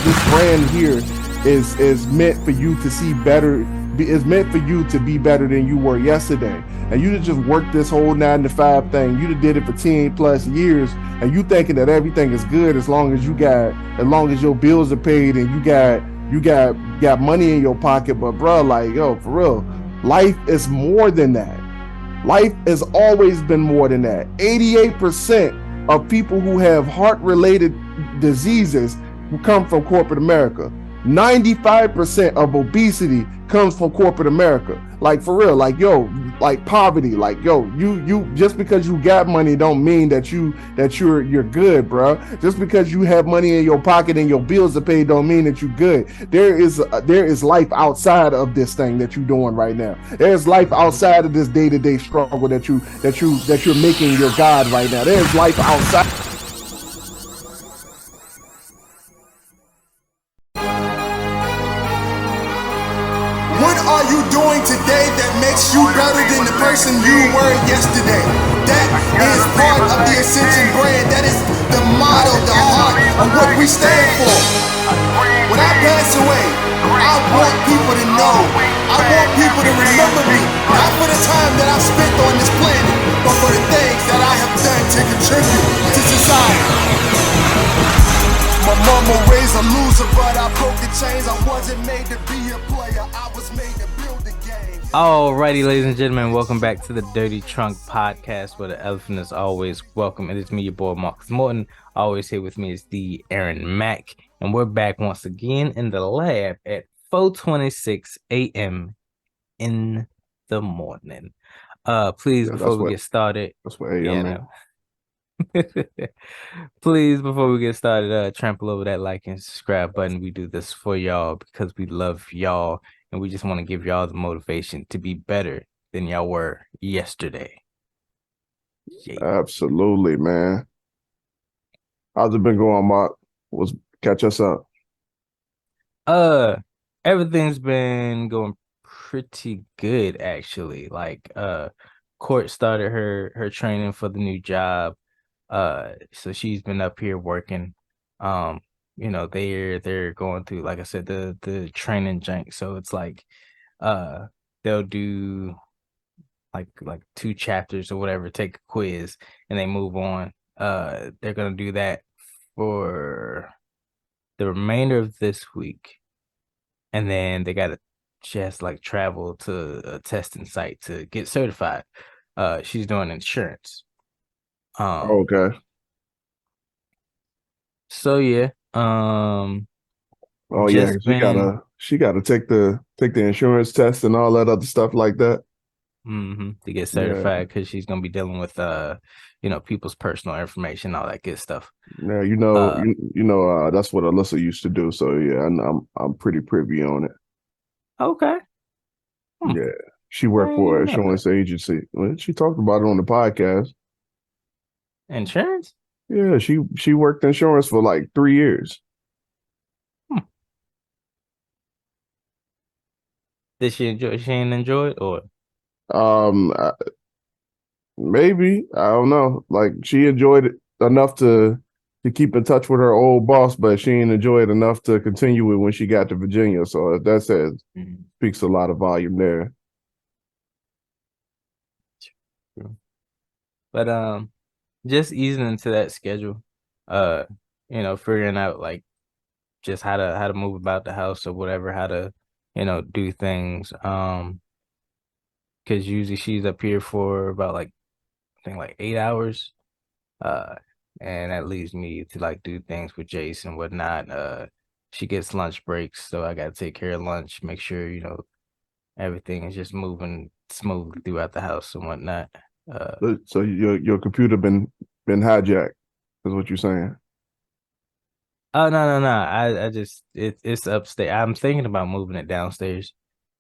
this brand here is meant for you to see better. Is meant for you to be better than you were yesterday. And you just worked this whole 9 to 5 thing. You did it for 10 plus years, and you thinking that everything is good as long as your bills are paid and you got money in your pocket. But bro, like yo, for real, life is more than that. Life has always been more than that. 88% of people who have heart-related diseases come from corporate America. 95% of obesity comes from corporate America. Like for real, like yo, like poverty, like yo, you just because you got money don't mean that you're good, bro. Just because you have money in your pocket and your bills are paid don't mean that you're good. There is life outside of this thing that you're doing right now. There's life outside of this day-to-day struggle that you're making your God right now. There's life outside. What are you doing today that makes you better than the person you were yesterday? That is part of the Ascension brand. That is the motto, the heart of what we stand for. When I pass away, I want people to know. I want people to remember me. Not for the time that I've spent on this planet, but for the things that I have done to contribute to society. My mama raised a loser, but I broke the chains. I wasn't made to be a player, I was made to build the game. Alrighty, ladies and gentlemen, welcome back to the Dirty Trunk Podcast, where the elephant is always welcome. It is me, your boy Marcus Morton. Always here with me is the Aaron Mack, and we're back once again in the lab at 4:26 a.m. in the morning. Please, before we get started, That's what AM please, before we get started, trample over that like and subscribe button. We do this for y'all because we love y'all, and we just want to give y'all the motivation to be better than y'all were yesterday. Yeah. Absolutely, man. How's it been going, Mark? Catch us up. Everything's been going pretty good, actually. Like, Court started her training for the new job. So she's been up here working. They're going through, like I said, the training jank. So it's like they'll do like 2 chapters or whatever, take a quiz, and they move on. They're gonna do that for the remainder of this week, and then she has to like travel to a testing site to get certified. She's doing insurance. Okay. So yeah. Oh yeah, she gotta take the insurance test and all that other stuff like that. To get certified, because she's gonna be dealing with people's personal information, all that good stuff. Yeah, that's what Alyssa used to do. So yeah, I'm pretty privy on it. Okay. Yeah, she worked for an insurance agency. Well, she talked about it on the podcast. Insurance? Yeah, she worked insurance for like 3 years. Did she enjoy? She didn't enjoy it, or maybe, I don't know. Like she enjoyed it enough to keep in touch with her old boss, but she didn't enjoy it enough to continue it when she got to Virginia. So if that says speaks a lot of volume there. But just easing into that schedule, figuring out like just how to move about the house or whatever, how to do things. Because usually she's up here for about I think 8 hours, and that leaves me to like do things with Jace and whatnot. She gets lunch breaks, so I gotta take care of lunch, make sure everything is just moving smoothly throughout the house and whatnot. So your computer been hijacked, is what you're saying? Oh no. I just it's upstairs. I'm thinking about moving it downstairs.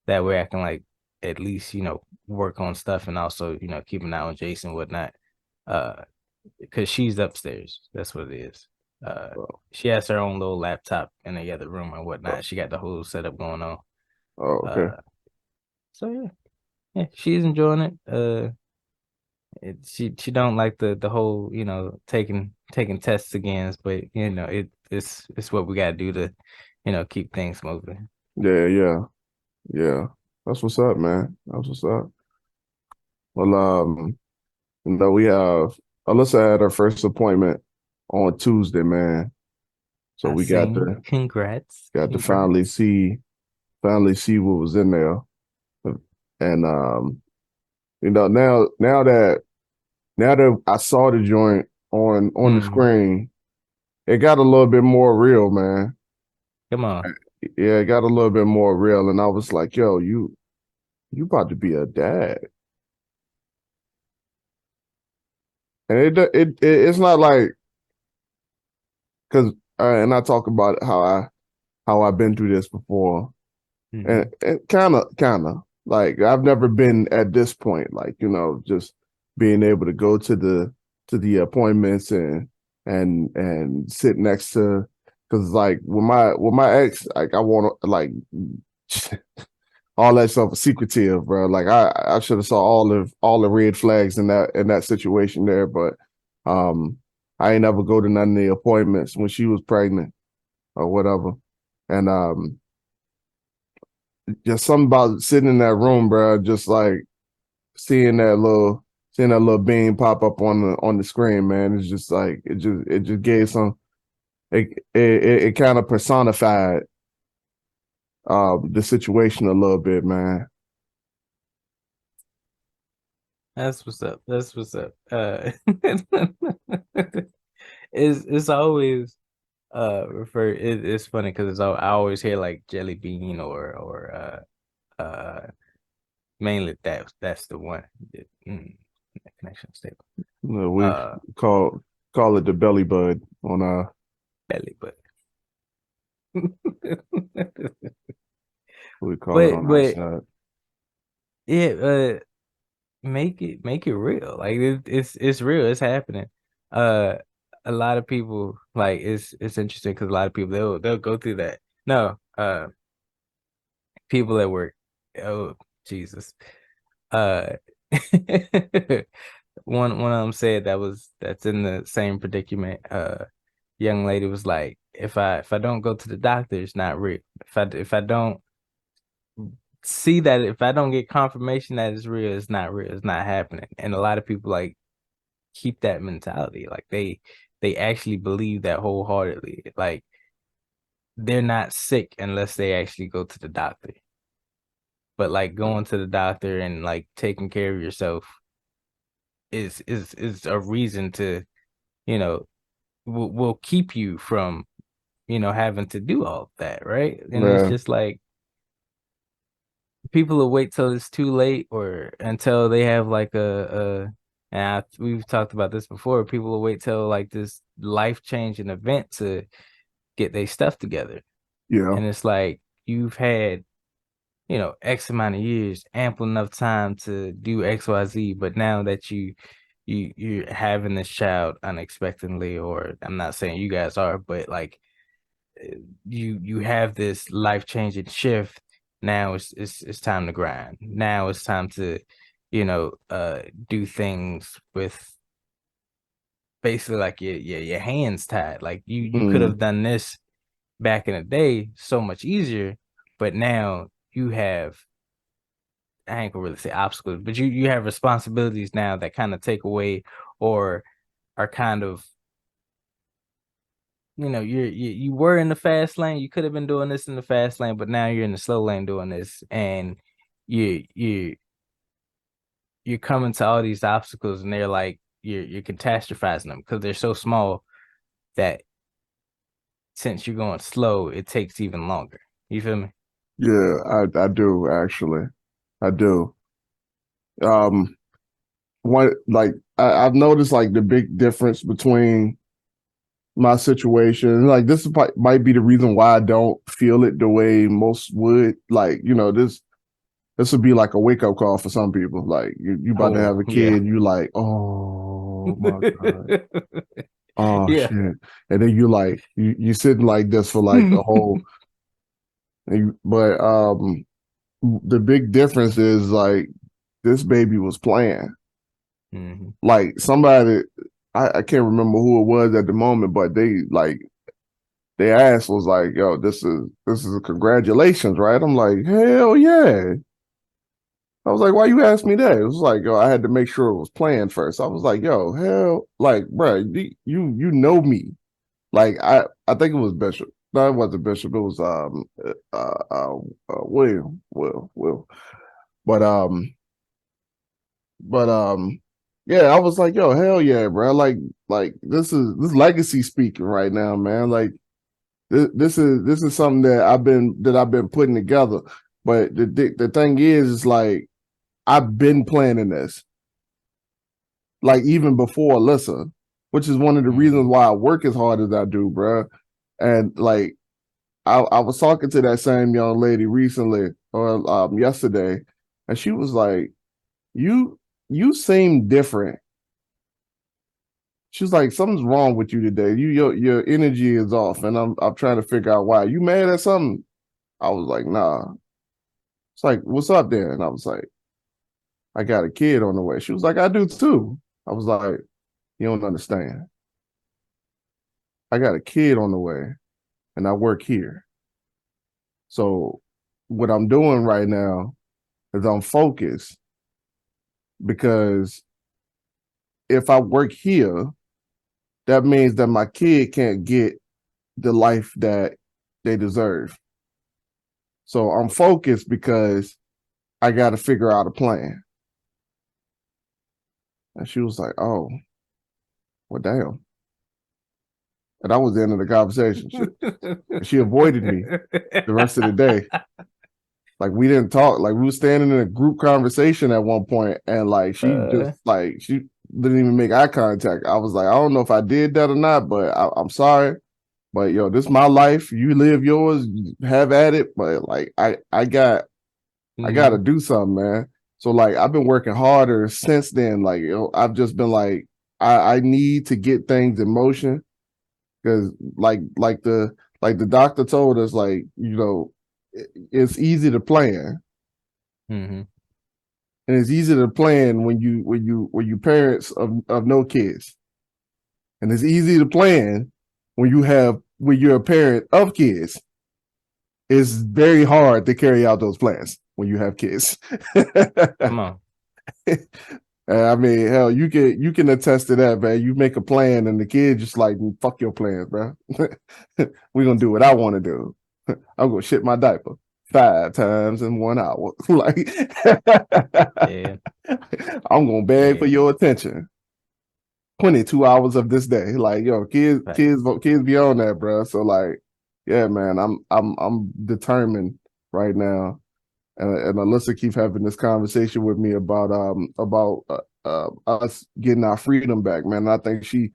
That way I can like at least work on stuff, and also keep an eye on Jason and whatnot. Because she's upstairs. That's what it is. She has her own little laptop in the other room and whatnot. She got the whole setup going on. Oh, okay. So yeah, she's enjoying it. She don't like the whole taking tests again, but it's what we gotta do to, keep things moving. Yeah, yeah, yeah. That's what's up, man. That's what's up. Well, we have Alyssa had her first appointment on Tuesday, man. So I we got seen. to Congrats. got to Congrats. finally see what was in there. And now that I saw the joint on the Mm, screen, it got a little bit more real, man. come on. Yeah, it got a little bit more real, and I was like, "Yo, you about to be a dad?" And it's not like because and I talk about how I've been through this before, and Hmm. kind of like I've never been at this point, like just being able to go to the appointments and sit next to because like with my ex, like I want to like all that stuff was secretive, bro. Like I should have saw all the red flags in that situation there, but um I ain't never go to none of the appointments when she was pregnant or whatever. And just something about sitting in that room, bro, just like seeing that little beam pop up on the screen, man. It's just like it just gave some it kind of personified the situation a little bit, man. That's what's up. That's what's up. It's always it's funny because I always hear like jelly bean or mainly that's the one. Connection stable. We Uh, call it the belly bud on Belly, but we call it but on our but side. yeah, make it real. Like it's real. It's happening. Uh, a lot of people like it's interesting because a lot of people they'll go through that. No, people at work. Oh Jesus. Uh, one of them said that's in the same predicament. Young lady was like, if I don't go to the doctor, it's not real. If I don't see that, if I don't get confirmation that it's real, it's not real. It's not happening. And a lot of people like keep that mentality. Like they actually believe that wholeheartedly. Like they're not sick unless they actually go to the doctor. But like going to the doctor and like taking care of yourself is a reason to, you know, will keep you from, having to do all of that, right? And it's Yeah, just like people will wait till it's too late or until they have like we've talked about this before. People will wait till like this life-changing event to get their stuff together. yeah, And it's like you've had, X amount of years, ample enough time to do XYZ, but now that you're having this child unexpectedly, or I'm not saying you guys are, but like you have this life-changing shift. Now it's time to grind. Now it's time to, do things with basically like your hands tied. Like you could mm, have done this back in the day so much easier, but now you have, I ain't gonna really say obstacles, but you have responsibilities now that kind of take away or are kind of, you were in the fast lane. You could have been doing this in the fast lane, but now you're in the slow lane doing this, and you you're coming to all these obstacles, and they're like you're catastrophizing them because they're so small that since you're going slow, it takes even longer. You feel me? yeah. I do actually. I do. Um, one like I've noticed like the big difference between my situation. Like this might be the reason why I don't feel it the way most would. Like this would be like a wake up call for some people. Like you about to Oh have a yeah, kid, you like, oh my god, oh yeah. shit, and then you sitting like this for like a whole. But the big difference is like this baby was playing. Hmm. Like somebody, I can't remember who it was at the moment, but they like they asked was like, yo, this is a congratulations, right? I'm like, hell yeah. I was like, why you asked me that? It was like, yo, I had to make sure it was planned first. I was like, yo, hell, like, bro, you know me. Like, I think it was Bishop. No, it wasn't Bishop. It was William, Will. But but yeah, I was like, yo, hell yeah, bro. Like this legacy speaking right now, man. Like this is something that I've been putting together. But the thing is like I've been planning this, like even before Alyssa, which is one of the reasons why I work as hard as I do, bro. And like I was talking to that same young lady recently or yesterday, and she was like, you seem different. She's like, something's wrong with you today. Your energy is off, and I'm trying to figure out why. You mad at something? I was like, nah. It's like, what's up there? And I was like, I got a kid on the way. She was like, I do too. I was like, you don't understand. I got a kid on the way, and I work here. So what I'm doing right now is I'm focused because if I work here, that means that my kid can't get the life that they deserve. So I'm focused because I got to figure out a plan. And she was like, oh, well, damn. And that was the end of the conversation. She avoided me the rest of the day. Like we didn't talk. Like we were standing in a group conversation at one point, and like she didn't even make eye contact. I was like, I don't know if I did that or not, but I'm sorry. But yo, this is my life. You live yours. You have at it. But like I got to do something, man. So like I've been working harder since then. Like I've just been like I need to get things in motion because like the doctor told us, like, you know, it's easy to plan. Mm-hmm. And it's easy to plan when you parents of no kids. And it's easy to plan when you're a parent of kids. It's very hard to carry out those plans when you have kids. Come on. I mean, hell, you can attest to that, man. You make a plan and the kid just like, fuck your plans, bro. We're gonna do what I want to do. I'm gonna shit my diaper 5 times in 1 hour. Like, Yeah. I'm gonna beg for your attention 22 hours of this day. Like, yo, kids be on that, bro. So like, yeah, man, I'm determined right now. And Alyssa keeps having this conversation with me about us getting our freedom back, man. And I think she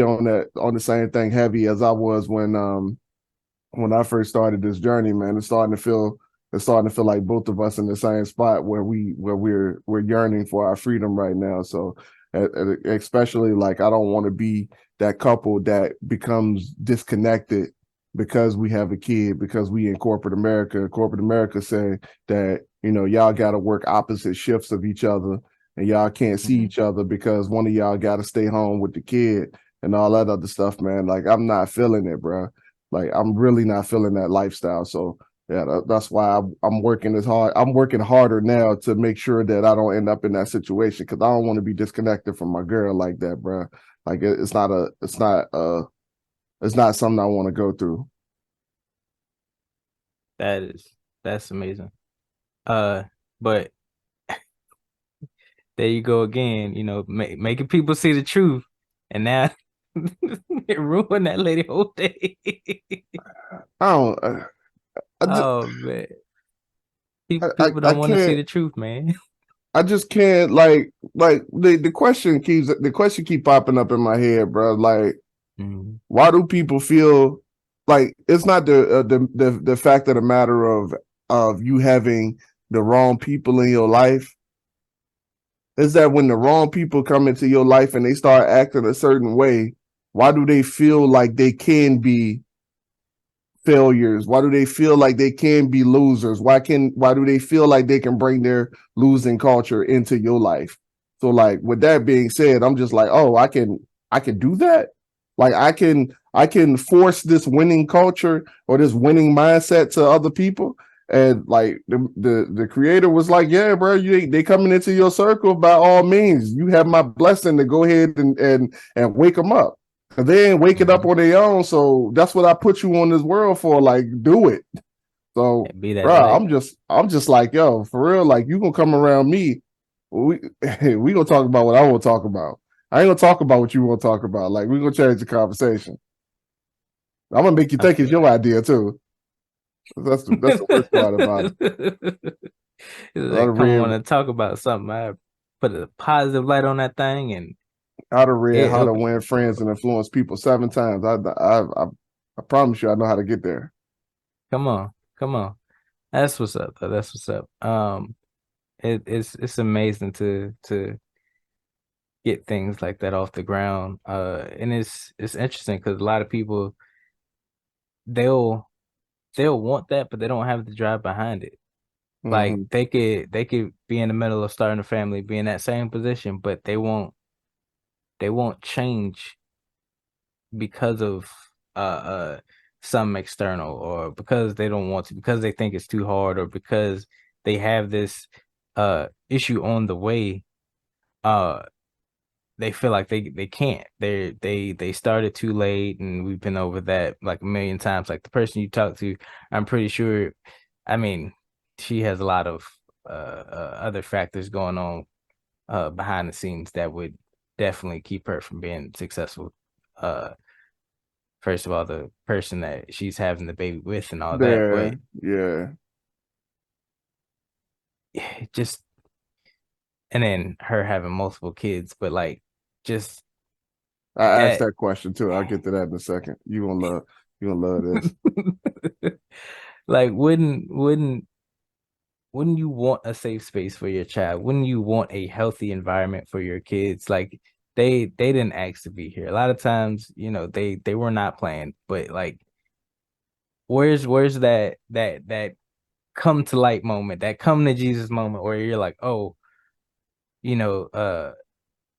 on the same thing heavy as I was when I first started this journey, man. It's starting to feel like both of us in the same spot where we're yearning for our freedom right now. So especially like I don't want to be that couple that becomes disconnected because we have a kid, because we in corporate America say that, you know, y'all got to work opposite shifts of each other and y'all can't see each other because one of y'all got to stay home with the kid and all that other stuff, man. Like, I'm not feeling it, bro. Like, I'm really not feeling that lifestyle. So yeah, that's why I'm working as hard. I'm working harder now to make sure that I don't end up in that situation, because I don't want to be disconnected from my girl like that, bro. Like, it's not something I want to go through. That's amazing. But there you go again, you know, making people see the truth, and now it ruined that lady whole day. I don't. Oh man, I people don't want to see can't. the truth, man. I just can't, like the question keep popping up in my head, bro. Like, why do people feel like it's not the fact of the matter of you having the wrong people in your life? Is that when the wrong people come into your life and they start acting a certain way, why do they feel like they can be failures? Why do they feel like they can be losers? Why do they feel like they can bring their losing culture into your life? So like, with that being said, I'm just like, oh, I can do that. Like I can force this winning culture or this winning mindset to other people. And like the creator was like, yeah, bro, they coming into your circle by all means. You have my blessing to go ahead and wake them up. And they ain't waking up on their own. So that's what I put you on this world for. Like, do it. So, Be that bro, light. I'm just like, yo, for real, like you gonna come around me. We we gonna talk about what I want to talk about. I ain't gonna talk about what you want to talk about. Like, we gonna change the conversation. I'm gonna make you think it's your idea too. That's the worst part about it. Like, come want to talk about something. I put a positive light on that thing, and I'd have read How to it'll Win Friends and Influence People 7 times. I promise you, I know how to get there. come on, come on. That's what's up, though. That's what's up. It's amazing to get things like that off the ground. And it's interesting because a lot of people they'll want that, but they don't have the drive behind it. Like Mm-hmm. they could be in the middle of starting a family, be in that same position, but they won't change because of some external, or because they don't want to, because they think it's too hard, or because they have this issue on the way. Uh they feel like they can't. They started too late, and we've been over that like a million times. Like the person you talk to, I'm pretty sure, I mean, she has a lot of other factors going on behind the scenes that would definitely keep her from being successful. Uh First of all, the person that she's having the baby with and all that, Yeah, but yeah. just, and then her having multiple kids, but like just I asked that. that question too. I'll get to that in a second. You gonna love this. Like, wouldn't you want a safe space for your child? Wouldn't you want a healthy environment for your kids? Like, they didn't ask to be here. A lot of times, they were not planned, but like, where's that come to light moment, that come to Jesus moment, where you're like, oh, you know,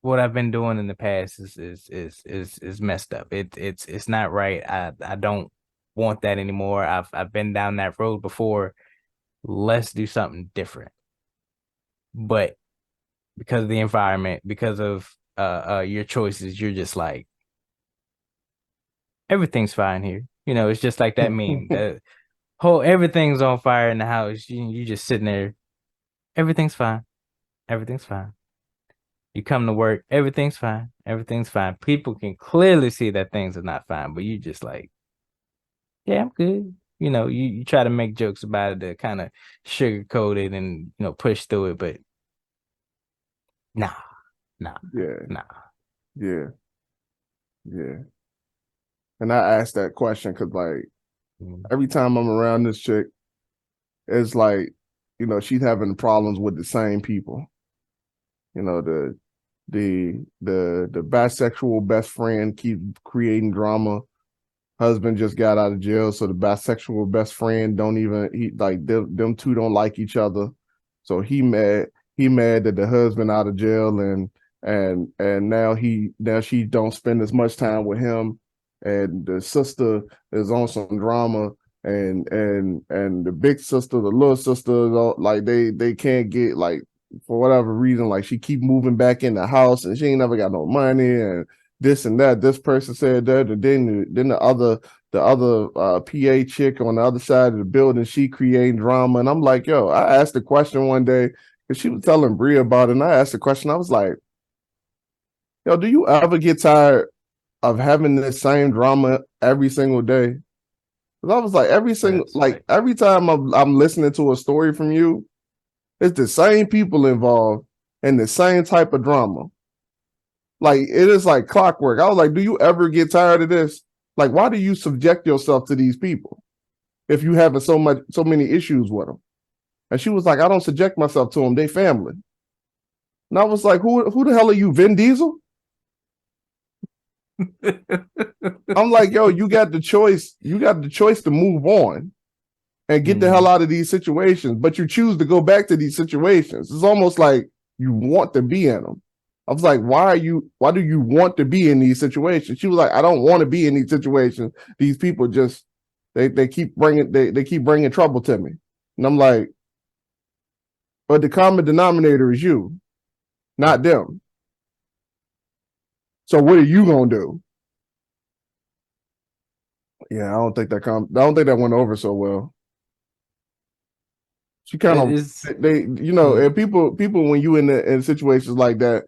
what I've been doing in the past is messed up. It's not right. I don't want that anymore. I've been down that road before. Let's do something different. But because of the environment, because of your choices, you're just like, everything's fine here. It's just like that meme. The whole everything's on fire in the house. You just sitting there. Everything's fine. Everything's fine. You come to work, everything's fine. Everything's fine. People can clearly see that things are not fine, but you just like, yeah, I'm good. You try to make jokes about it to kind of sugarcoat it and push through it, but nah, nah, Yeah, nah. yeah, yeah. And I asked that question because like Mm. every time I'm around this chick, it's like, she's having problems with the same people. The the bisexual best friend keep creating drama. Husband just got out of jail, so the bisexual best friend don't even he like them two don't like each other. So he mad that the husband out of jail and now she don't spend as much time with him. And the sister is on some drama, and the big sister, the little sister, like they can't get, like, for whatever reason, like she keep moving back in the house and she ain't never got no money and this and that. This person said that, and then the other PA chick on the other side of the building, she creating drama. And I'm like, yo, I asked the question one day because she was telling Bria about it, and I asked the question. I was like, yo, do you ever get tired of having this same drama every single day? Because I was like, That's like, every time I'm listening to a story from you, it's the same people involved and the same type of drama. Like, it is like clockwork. I was like, do you ever get tired of this? Like, why do you subject yourself to these people if you having so many issues with them? And she was like, I don't subject myself to them. They family. And I was like, who the hell are you, Vin Diesel? I'm like, yo, you got the choice. You got the choice to move on and get the hell out of these situations, but you choose to go back to these situations. It's almost like you want to be in them. I was like, why do you want to be in these situations? She was like, I don't want to be in these situations. These people just, they keep bringing trouble to me. And I'm like, but the common denominator is you, not them. So what are you going to do? Yeah, I don't think that went over so well. She kind It of, is. and people when you in situations like that,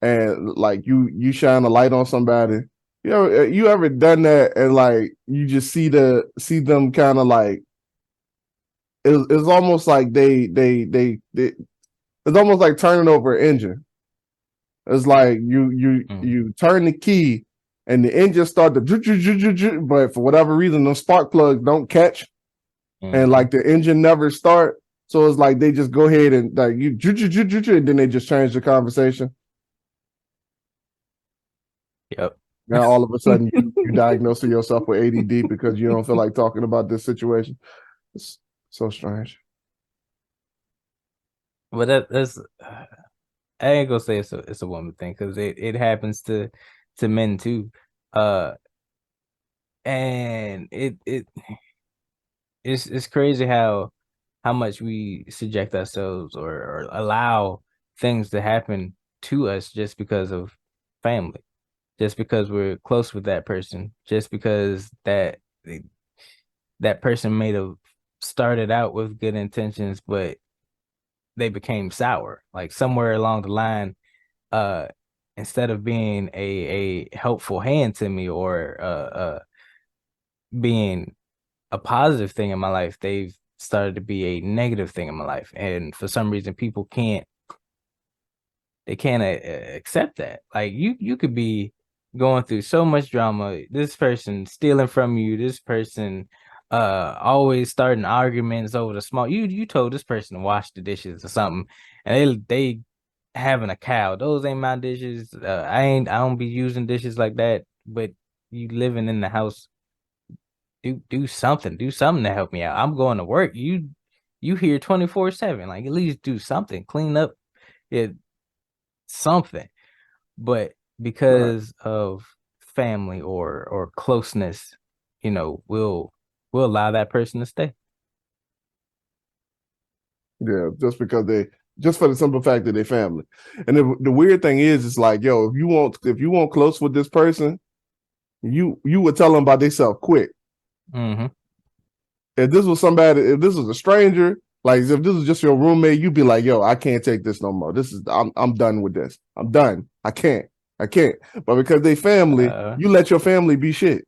and like you shine a light on somebody, you ever done that, and like you just see them kind of like, it's almost like it's almost like turning over an engine. It's like you turn the key and the engine start to, but for whatever reason, the spark plugs don't catch, and like the engine never start. So it's like they just go ahead and like and then they just change the conversation. Yep. Now all of a sudden you diagnose yourself with ADD because you don't feel like talking about this situation. It's so strange. But that's I ain't gonna say it's a woman thing because it happens to men too. Uh, and it's crazy how much we subject ourselves or allow things to happen to us just because of family, just because we're close with that person, just because that person may have started out with good intentions, but they became sour. Like somewhere along the line, uh, instead of being a helpful hand to me or being a positive thing in my life, they've started to be a negative thing in my life. And for some reason, people can't accept that. Like you could be going through so much drama. This person stealing from you. This person always starting arguments over the small. You told this person to wash the dishes or something, and they having a cow. Those ain't my dishes. I don't be using dishes like that. But you living in the house, do something. Do something to help me out. I'm going to work. You here 24/7. Like at least do something. Clean up it something. But Right. because of family or closeness, we'll allow that person to stay. Yeah, just for the simple fact that they're family. And the weird thing is, it's like, yo, if you want close with this person, you would tell them about themselves quick. Mm-hmm. If this was a stranger, like if this was just your roommate, you'd be like, yo, I can't take this no more. I'm done with this. I'm done. I can't. But because they family, you let your family be shit.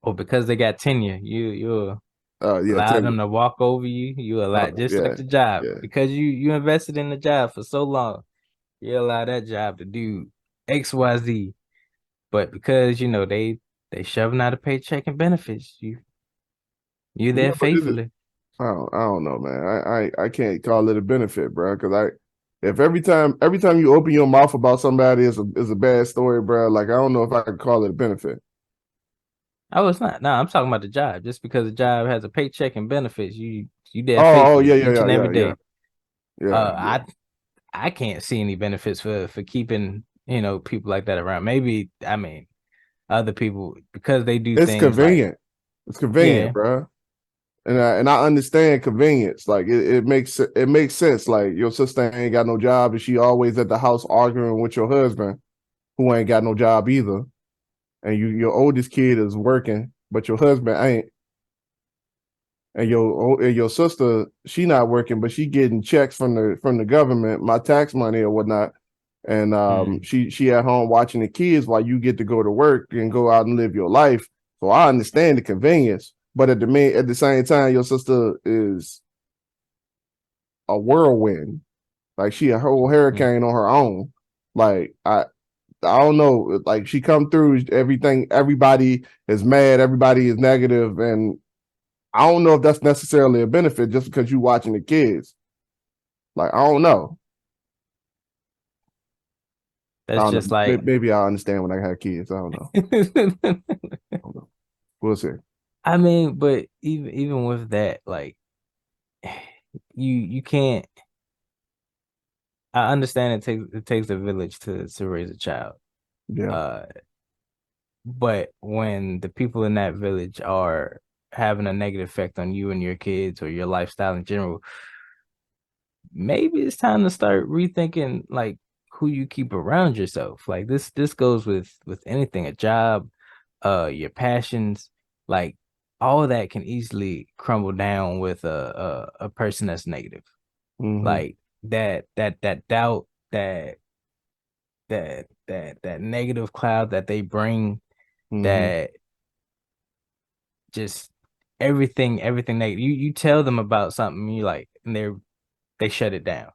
Or because they got tenure, you Yeah, allow them tenure. to walk over you. You allow just like Yeah, the job yeah. because you invested in the job for so long. You allow that job to do XYZ, but because they shoving out a paycheck and benefits, you Yeah, there but faithfully. I don't know, man. I can't call it a benefit, bro. Because if every time you open your mouth about somebody is a bad story, bro. Like I don't know if I could call it a benefit. Oh, it's not. No, I'm talking about the job. Just because the job has a paycheck and benefits, you there Oh faithfully yeah, each and every day. yeah, yeah. I can't see any benefits for keeping people like that around. Maybe I mean other people because they do It's things like convenient. It's convenient, yeah, bro. And I understand convenience. Like it makes sense. Like your sister ain't got no job, and she always at the house arguing with your husband, who ain't got no job either. And your oldest kid is working, but your husband ain't. And your sister, she not working, but she getting checks from the government, my tax money or whatnot. And mm, she at home watching the kids while you get to go to work and go out and live your life. So I understand the convenience, but at the same time, your sister is a whirlwind. Like she a whole mm. hurricane on her own. Like I don't know. Like she come through everything. Everybody is mad. Everybody is negative, and I don't know if that's necessarily a benefit just because you watching the kids. Like I don't know. I That's don't just know. like Maybe I understand when I have kids. I don't know. I don't know. We'll see. I mean, but even with that, like you can't. I understand it takes a village to raise a child. Yeah. Uh, but when the people in that village are having a negative effect on you and your kids or your lifestyle in general, maybe it's time to start rethinking like who you keep around yourself. Like this goes with anything, a job, your passions, like all of that can easily crumble down with a person that's negative. Hmm. Like that doubt, that negative cloud that they bring, Hmm. that just everything negative. You tell them about something you like and they shut it down.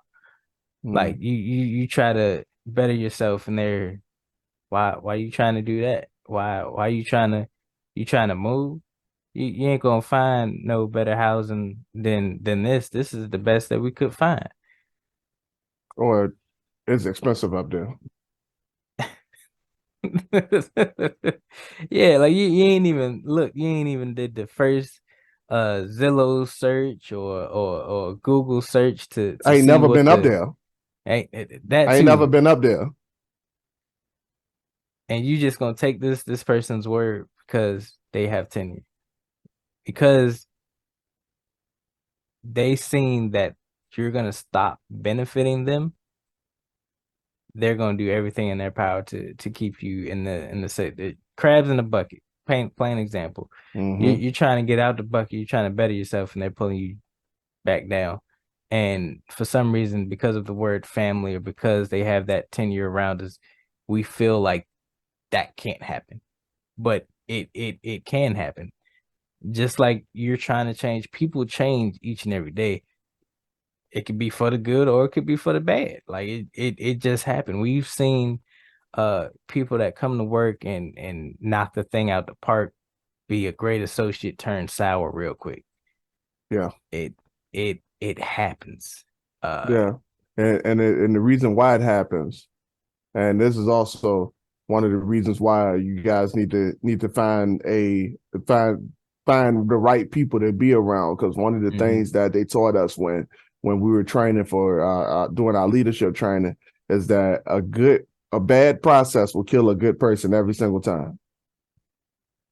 Like Hmm. you try to better yourself and they're why you trying to do that? Why you trying to move? You ain't gonna find no better housing than this. This is the best that we could find. Or it's expensive up there. Yeah, like you ain't even look, you ain't even did the first Zillow search or Google search to I ain't see never what been up the there. that I ain't never too. been up there. And you just gonna take this person's word because they have tenure. Because they seen that you're gonna stop benefiting them, they're gonna do everything in their power to keep you the crabs in the bucket. Plain example. Hmm. You're trying to get out the bucket, you're trying to better yourself, and they're pulling you back down. And for some reason, because of the word family or because they have that tenure around us, we feel like that can't happen. But it can happen. Just like you're trying to change, people change each and every day. It could be for the good or it could be for the bad. Like it just happened. We've seen people that come to work and knock the thing out the park be a great associate turn sour real quick. Yeah. It it happens. Uh Yeah. And the reason why it happens, and this is also one of the reasons why you guys need to find find the right people to be around. Because one of the mhm. things that they taught us when we were training for doing our leadership training is that a bad process will kill a good person every single time.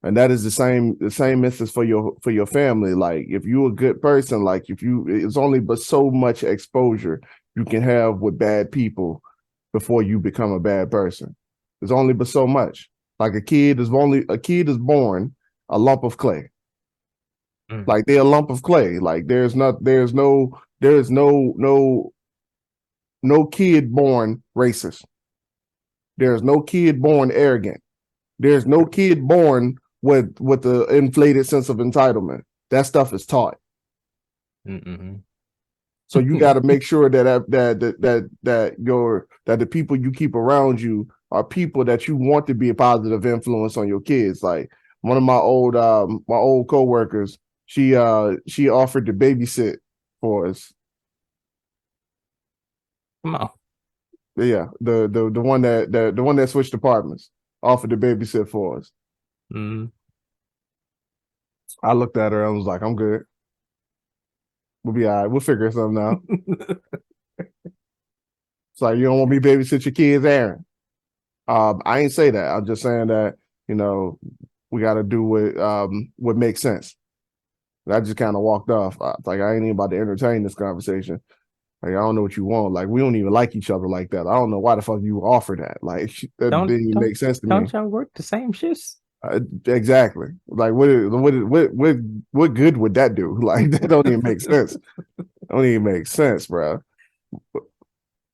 And that is the same instance for your family. Like if you're a good person, like if you it's only but so much exposure you can have with bad people before you become a bad person. There's only but so much. Like a kid is born a lump of clay. Mm, Like they're a lump of clay. Like there's no kid born racist. There's no kid born arrogant. There's no kid born with the inflated sense of entitlement. That stuff is taught. mhm. So you got to make sure that the people you keep around you are people that you want to be a positive influence on your kids. Like one of my old coworkers, she offered to babysit for us. Come on. Yeah, the one that switched departments offered to babysit for us. Mhm. I looked at her and was like, I'm good. We'll be all right. We'll figure something out. It's like you don't want me to babysit your kids, Aaron. I ain't say that. I'm just saying that you know we got to do what makes sense. And I just kind of walked off. Like I ain't even about to entertain this conversation. Like I don't know what you want. Like we don't even like each other like that. I don't know why the fuck you offer that. Like that Don't didn't even don't make sense to me. don't y'all work the same shifts? Exactly. Like what good would that do? Like that don't even make sense. Don't even make sense, bro.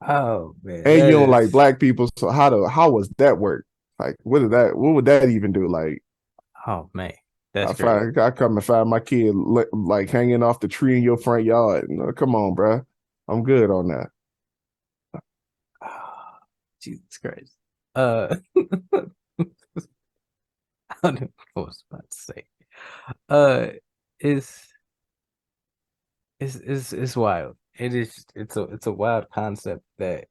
Oh man, And you that don't like is black people, so how was that work? Like what would that even do? Like oh man, that's crazy. I come and find my kid like hanging off the tree in your front yard. Come on, bro. I'm good on that. Oh, Jesus Christ. I don't know what I was about to say. Uh, it's it's wild. It's a wild concept that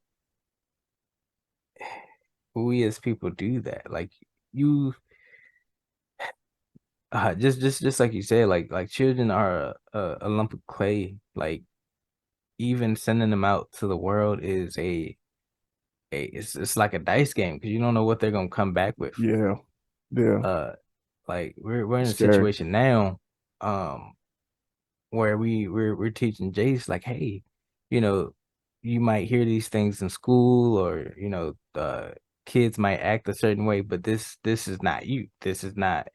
we as people do that. Like you, just like you said, like children are a lump of clay. Like even sending them out to the world is it's like a dice game because you don't know what they're gonna come back with. Yeah. Yeah. Uh, like we're in a Scary. situation now, um, where we're teaching Jace like, hey, you know, you might hear these things in school, or kids might act a certain way, but this is not you. This is not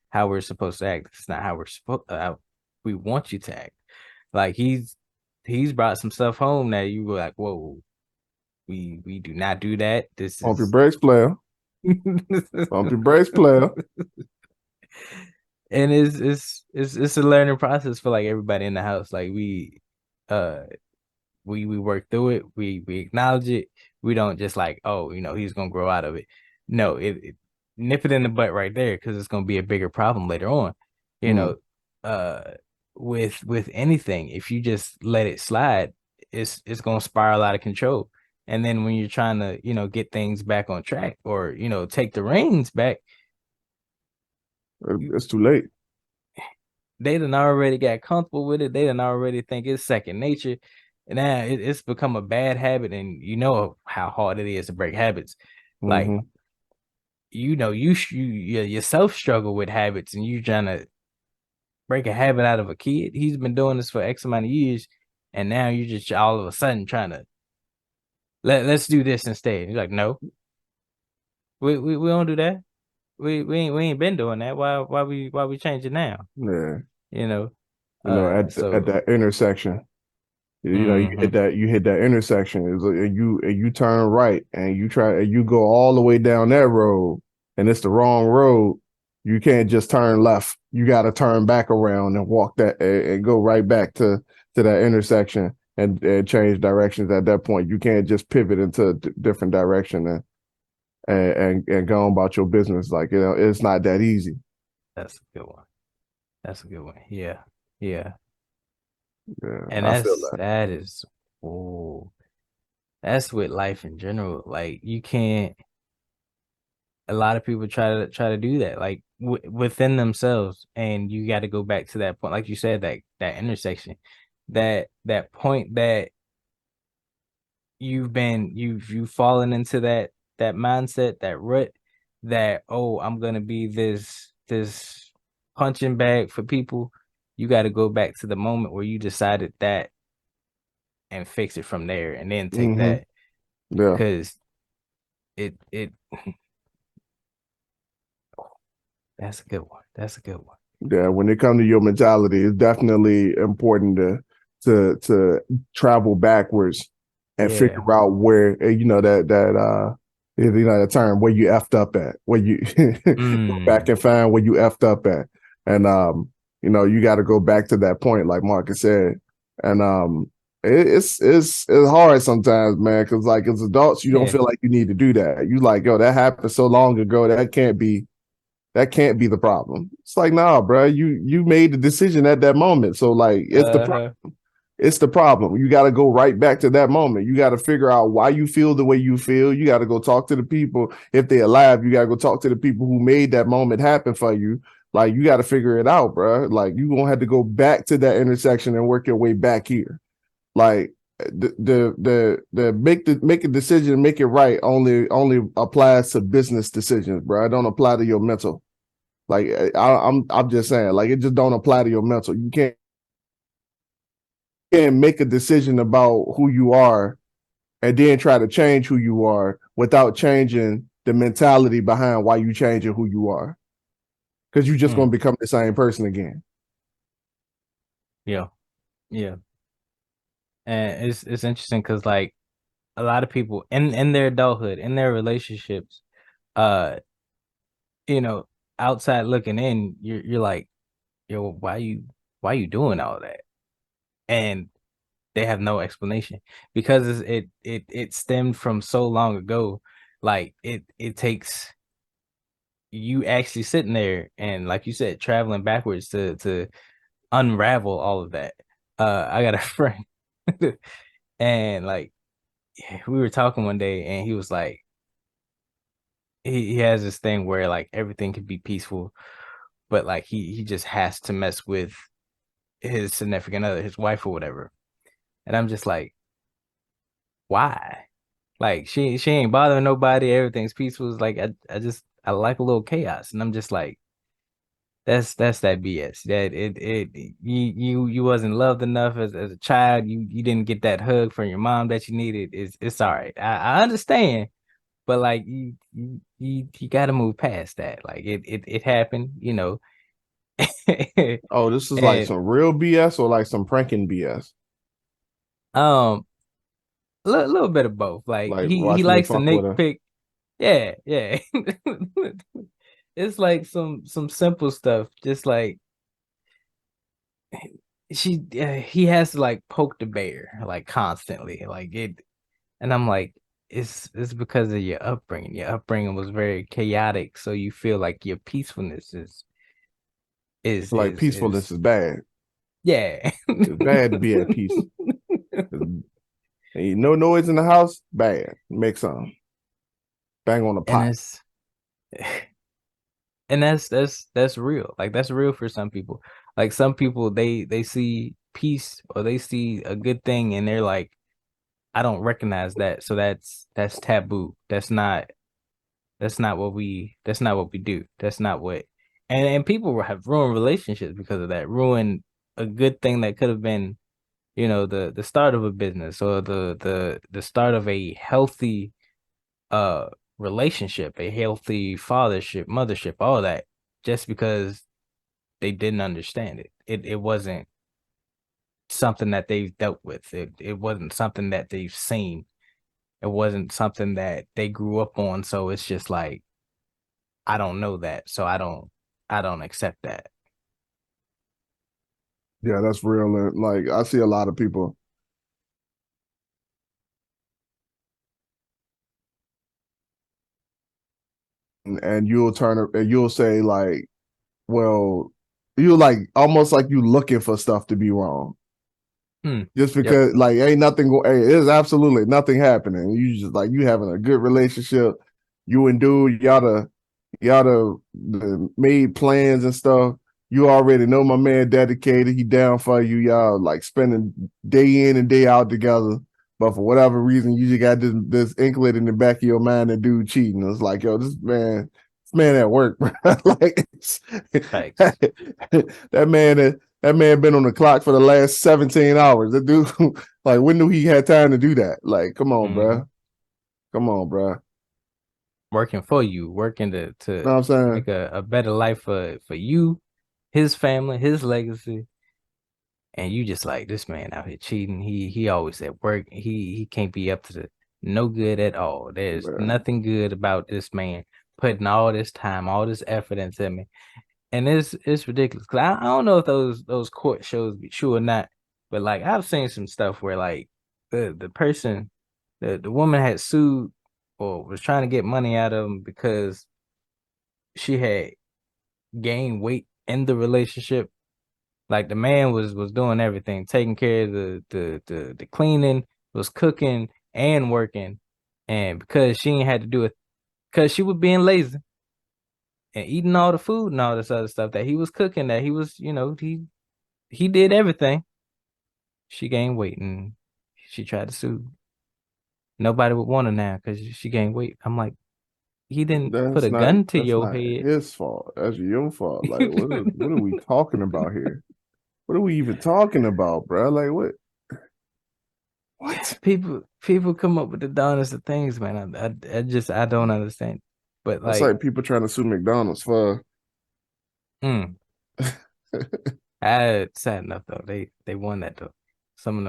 how we're supposed to act. It's not how we want you to act. Like he's brought some stuff home that you were like, whoa, we do not do that. This Pump your is brakes, player. Pump your brakes, player. and it's a learning process for like everybody in the house. Like uh we work through it, we acknowledge it. We don't just like, oh, he's gonna grow out of it. No, it nip it in the butt right there because it's gonna be a bigger problem later on. You Mm. know, uh with anything, if you just let it slide, it's gonna spiral out of control. And then when you're trying to, get things back on track, or, take the reins back, you It's too late. they done already got comfortable with it. They done already think it's second nature. And now it's become a bad habit, and you know how hard it is to break habits. Like, Hmm. you yourself struggle with habits, and you trying to break a habit out of a kid. He's been doing this for X amount of years, and now you just all of a sudden trying to let's do this instead. You're like, no, we don't do that. We ain't been doing that. Why we change it now? Yeah. You know. At So that intersection. mhm. You hit that intersection, and you turn right, and you go all the way down that road, and it's the wrong road. You can't just turn left. You got to turn back around and walk and go right back to that intersection, and change directions at that point. You can't just pivot into a different direction and go on about your business. Like, it's not that easy. That's a good one. That's a good one. Yeah. Yeah. Yeah, And I feel that's that. that is oh that's with life in general. Like you can't a lot of people try to do that like within themselves, and you got to go back to that point like you said, that intersection, that point that you've fallen into that mindset, that rut, that, oh, I'm gonna be this punching bag for people. You got to go back to the moment where you decided that and fix it from there, and then take Hmm. that, Yeah. because it that's a good one. That's a good one. Yeah, when it comes to your mentality, it's definitely important to travel backwards and Yeah. figure out where that term where you effed up at, where you go back Mm. and find where you effed up at, and you got to go back to that point, like Marcus said, and it's hard sometimes, man, because like as adults, you don't Yeah. feel like you need to do that. You like, yo, that happened so long ago, that can't be the problem. It's like, nah, bro, you made the decision at that moment. So like Uh-huh. it's the problem. You got to go right back to that moment. You got to figure out why you feel the way you feel. You got to go talk to the people. If they're alive, you got to go talk to the people who made that moment happen for you. Like you got to figure it out, bro. Like you gonna have to go back to that intersection and work your way back here. Like the make a decision, make it right. Only applies to business decisions, bro. It don't apply to your mental. Like I'm just saying, like it just don't apply to your mental. You can't make a decision about who you are and then try to change who you are without changing the mentality behind why you changing who you are. Because you're just Mm. gonna become the same person again. Yeah. Yeah. And it's interesting because like a lot of people in their adulthood, in their relationships, uh, you know, outside looking in, you're like, yo, why you doing all that? And they have no explanation because it stemmed from so long ago. Like it takes you actually sitting there and, like you said, traveling backwards to unravel all of that. I got a friend, and like we were talking one day, and he was like, he has this thing where like everything could be peaceful, but like he just has to mess with his significant other, his wife or whatever. And I'm just like, why? Like she ain't bothering nobody. Everything's peaceful. It's like I like a little chaos, and I'm just like, that's that BS. That you wasn't loved enough as a child. You didn't get that hug from your mom that you needed. It's all right. I understand, but like you got to move past that. Like it happened, you know. Oh, this is like And some real BS or like some pranking BS. um, little bit of both. Like Like he watching me likes to fuck with her. nitpick. Yeah, yeah. It's like some simple stuff. Just like he has to like poke the bear like constantly. Like it, and I'm like, it's because of your upbringing. Your upbringing was very chaotic, so you feel like your peacefulness is Like is peacefulness is is bad. yeah. It's bad to be at peace. Ain't no noise in the house, bad. Make some. Bang on the And pot. that's real. Like that's real for some people. Like some people they see peace or they see a good thing and they're like, I don't recognize that. So that's taboo. That's not what we do. That's not what and people have ruined relationships because of that. Ruined a good thing that could have been, you know, the start of a business or the start of a healthy uh relationship, a healthy fathership, mothership, all that, just because they didn't understand it. It wasn't something that they've dealt with. It wasn't something that they've seen. It wasn't something that they grew up on. So it's just like I don't know that. So I don't accept that. Yeah, that's real. And like I see a lot of people and you'll say like, well, you like almost like you looking for stuff to be wrong. Hmm. Just Yep. because like ain't nothing hey, there's absolutely nothing happening. You just like you having a good relationship. You and dude, y'all made plans and stuff. You already know my man dedicated. He down for you. Y'all like spending day in and day out together. But for whatever reason, you just got this inkling in the back of your mind that dude cheating. It's like, yo, this man at work, bro. Like Facts. that man been on the clock for the last 17 hours. That dude, like, when knew he had time to do that? Like, come on, Hmm. bro. Come on, bro. Working for you, working Know what I'm to saying? make a better life for you, his family, his legacy. And you just like this man out here cheating. He always at work. He can't be up to the no good at all. There's Bro. nothing good about this man putting all this time, all this effort into me. And it's ridiculous. Cause I don't know if those court shows be true or not, but like I've seen some stuff where like the person the woman had sued or was trying to get money out of him because she had gained weight in the relationship. Like the man was doing everything, taking care of the cleaning, was cooking and working, and because she ain't had to do it, because she was being lazy and eating all the food and all this other stuff that he was cooking, that he was, you know, he did everything. She gained weight and she tried to sue. Nobody would want her now because she gained weight. I'm like, he didn't put a gun to That's your not head. his fault. That's your fault. Like, what are we talking about here? What are we even talking about, bro? Like, what? People come up with the dumbest of things, man. I just I don't understand. But That's like, like people trying to sue McDonald's for. mm, I sad enough though. They won that though. Some of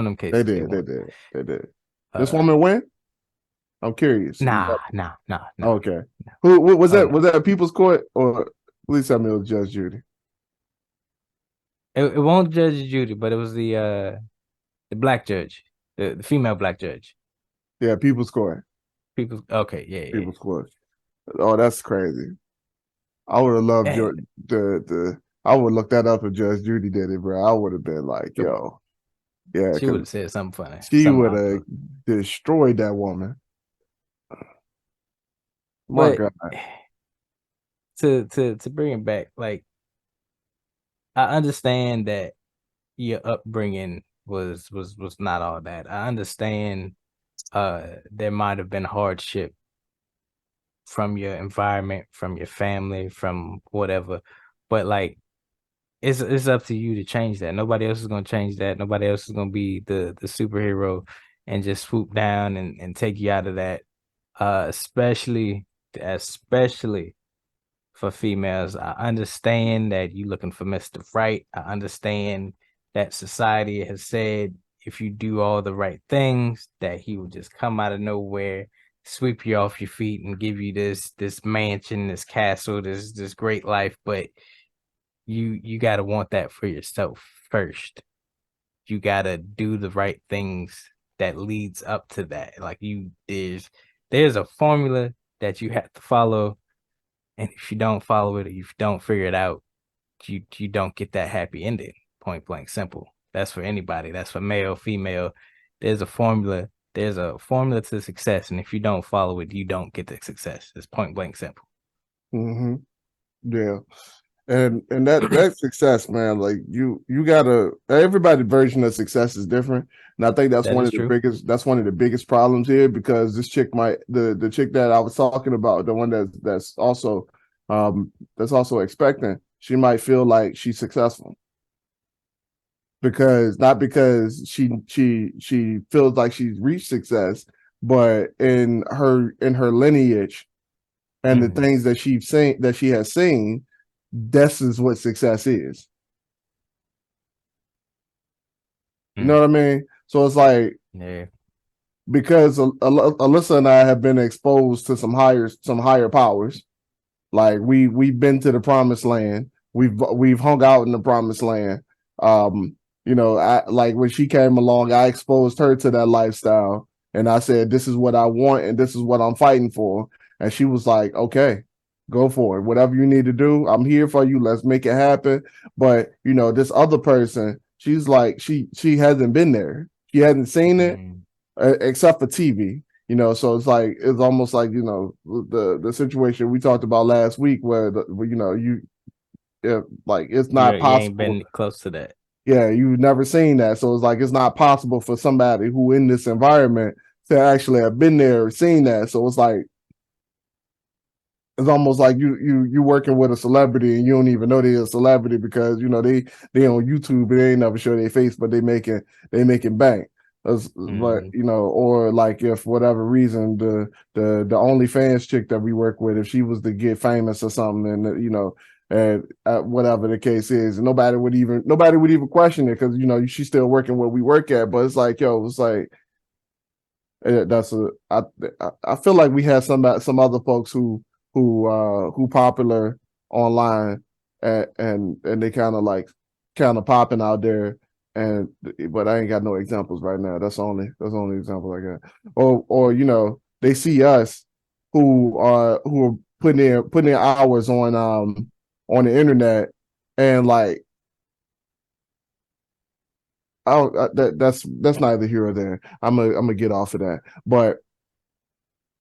them They cases they did, they won. did, they did. This Uh, woman win? I'm curious. nah. Okay. Who was Oh that? no. Was that People's Court or please tell me it was Judge Judy? It won't Judge Judy, but it was the black judge, the female black judge. Yeah, People's Court. People, okay, yeah, People's Court. Oh, that's crazy. I would have loved yeah. your the. I would look that up if Judge Judy did it, bro. I would have been like, And yo, yeah, she would because have said something funny, she something would off have the. destroyed that woman. My But God, to bring it back, like I understand that your upbringing was not all that. I understand there might have been hardship from your environment, from your family, from whatever, but like it's up to you to change that. Nobody else is gonna change that. Nobody else is gonna be the superhero and just swoop down and take you out of that. Especially for females. I understand that you looking for Mr. Right. I understand that society has said if you do all the right things, that he will just come out of nowhere, sweep you off your feet, and give you this mansion, this castle, this great life. But you gotta want that for yourself first. You gotta do the right things that leads up to that. Like there's a formula that you have to follow, and if you don't follow it or if you don't figure it out, you don't get that happy ending. Point blank simple. That's for anybody. That's for male, female. There's a formula. There's a formula to success, and if you don't follow it, you don't get the success. It's point blank simple. Mm-hmm. Yeah. And that success, man, like you gotta, everybody's version of success is different. And I think That is true. that's one of the biggest problems here, because this chick might, the chick that I was talking about, the one that's also expecting, she might feel like she's successful because not because she feels like she's reached success, but in her lineage and the Mm, things that she has seen, this is what success is. You know mm, what I mean? So it's like, yeah. because Alyssa and I have been exposed to some higher powers. Like we've been to the promised land. We've hung out in the promised land. I like when she came along, I exposed her to that lifestyle, and I said, "This is what I want, and this is what I'm fighting for." And she was like, "Okay, go for it. Whatever you need to do, I'm here for you. Let's make it happen." But this other person, she's like, she hasn't been there. She hasn't seen it, Mm, except for TV. So it's like, it's almost like, the situation we talked about last week, where like, it's not you ain't possible. been close to that. Yeah, you've never seen that, so it's like it's not possible for somebody who in this environment to actually have been there or seen that. So it's like, it's almost like you working with a celebrity and you don't even know they're a celebrity, because they on YouTube and they ain't never show their face, but they making bank. But Mm, or like, if for whatever reason the OnlyFans chick that we work with, if she was to get famous or something, and and whatever the case is, and nobody would even question it, because she's still working where we work at. But it's like, yo, it's like, that's a I feel like we have some other folks who popular online, and they kind of popping out there, and but I ain't got no examples right now. That's the only example I got. Or they see us who are putting in hours on the internet, and like, that's neither here or there. I'm gonna get off of that. But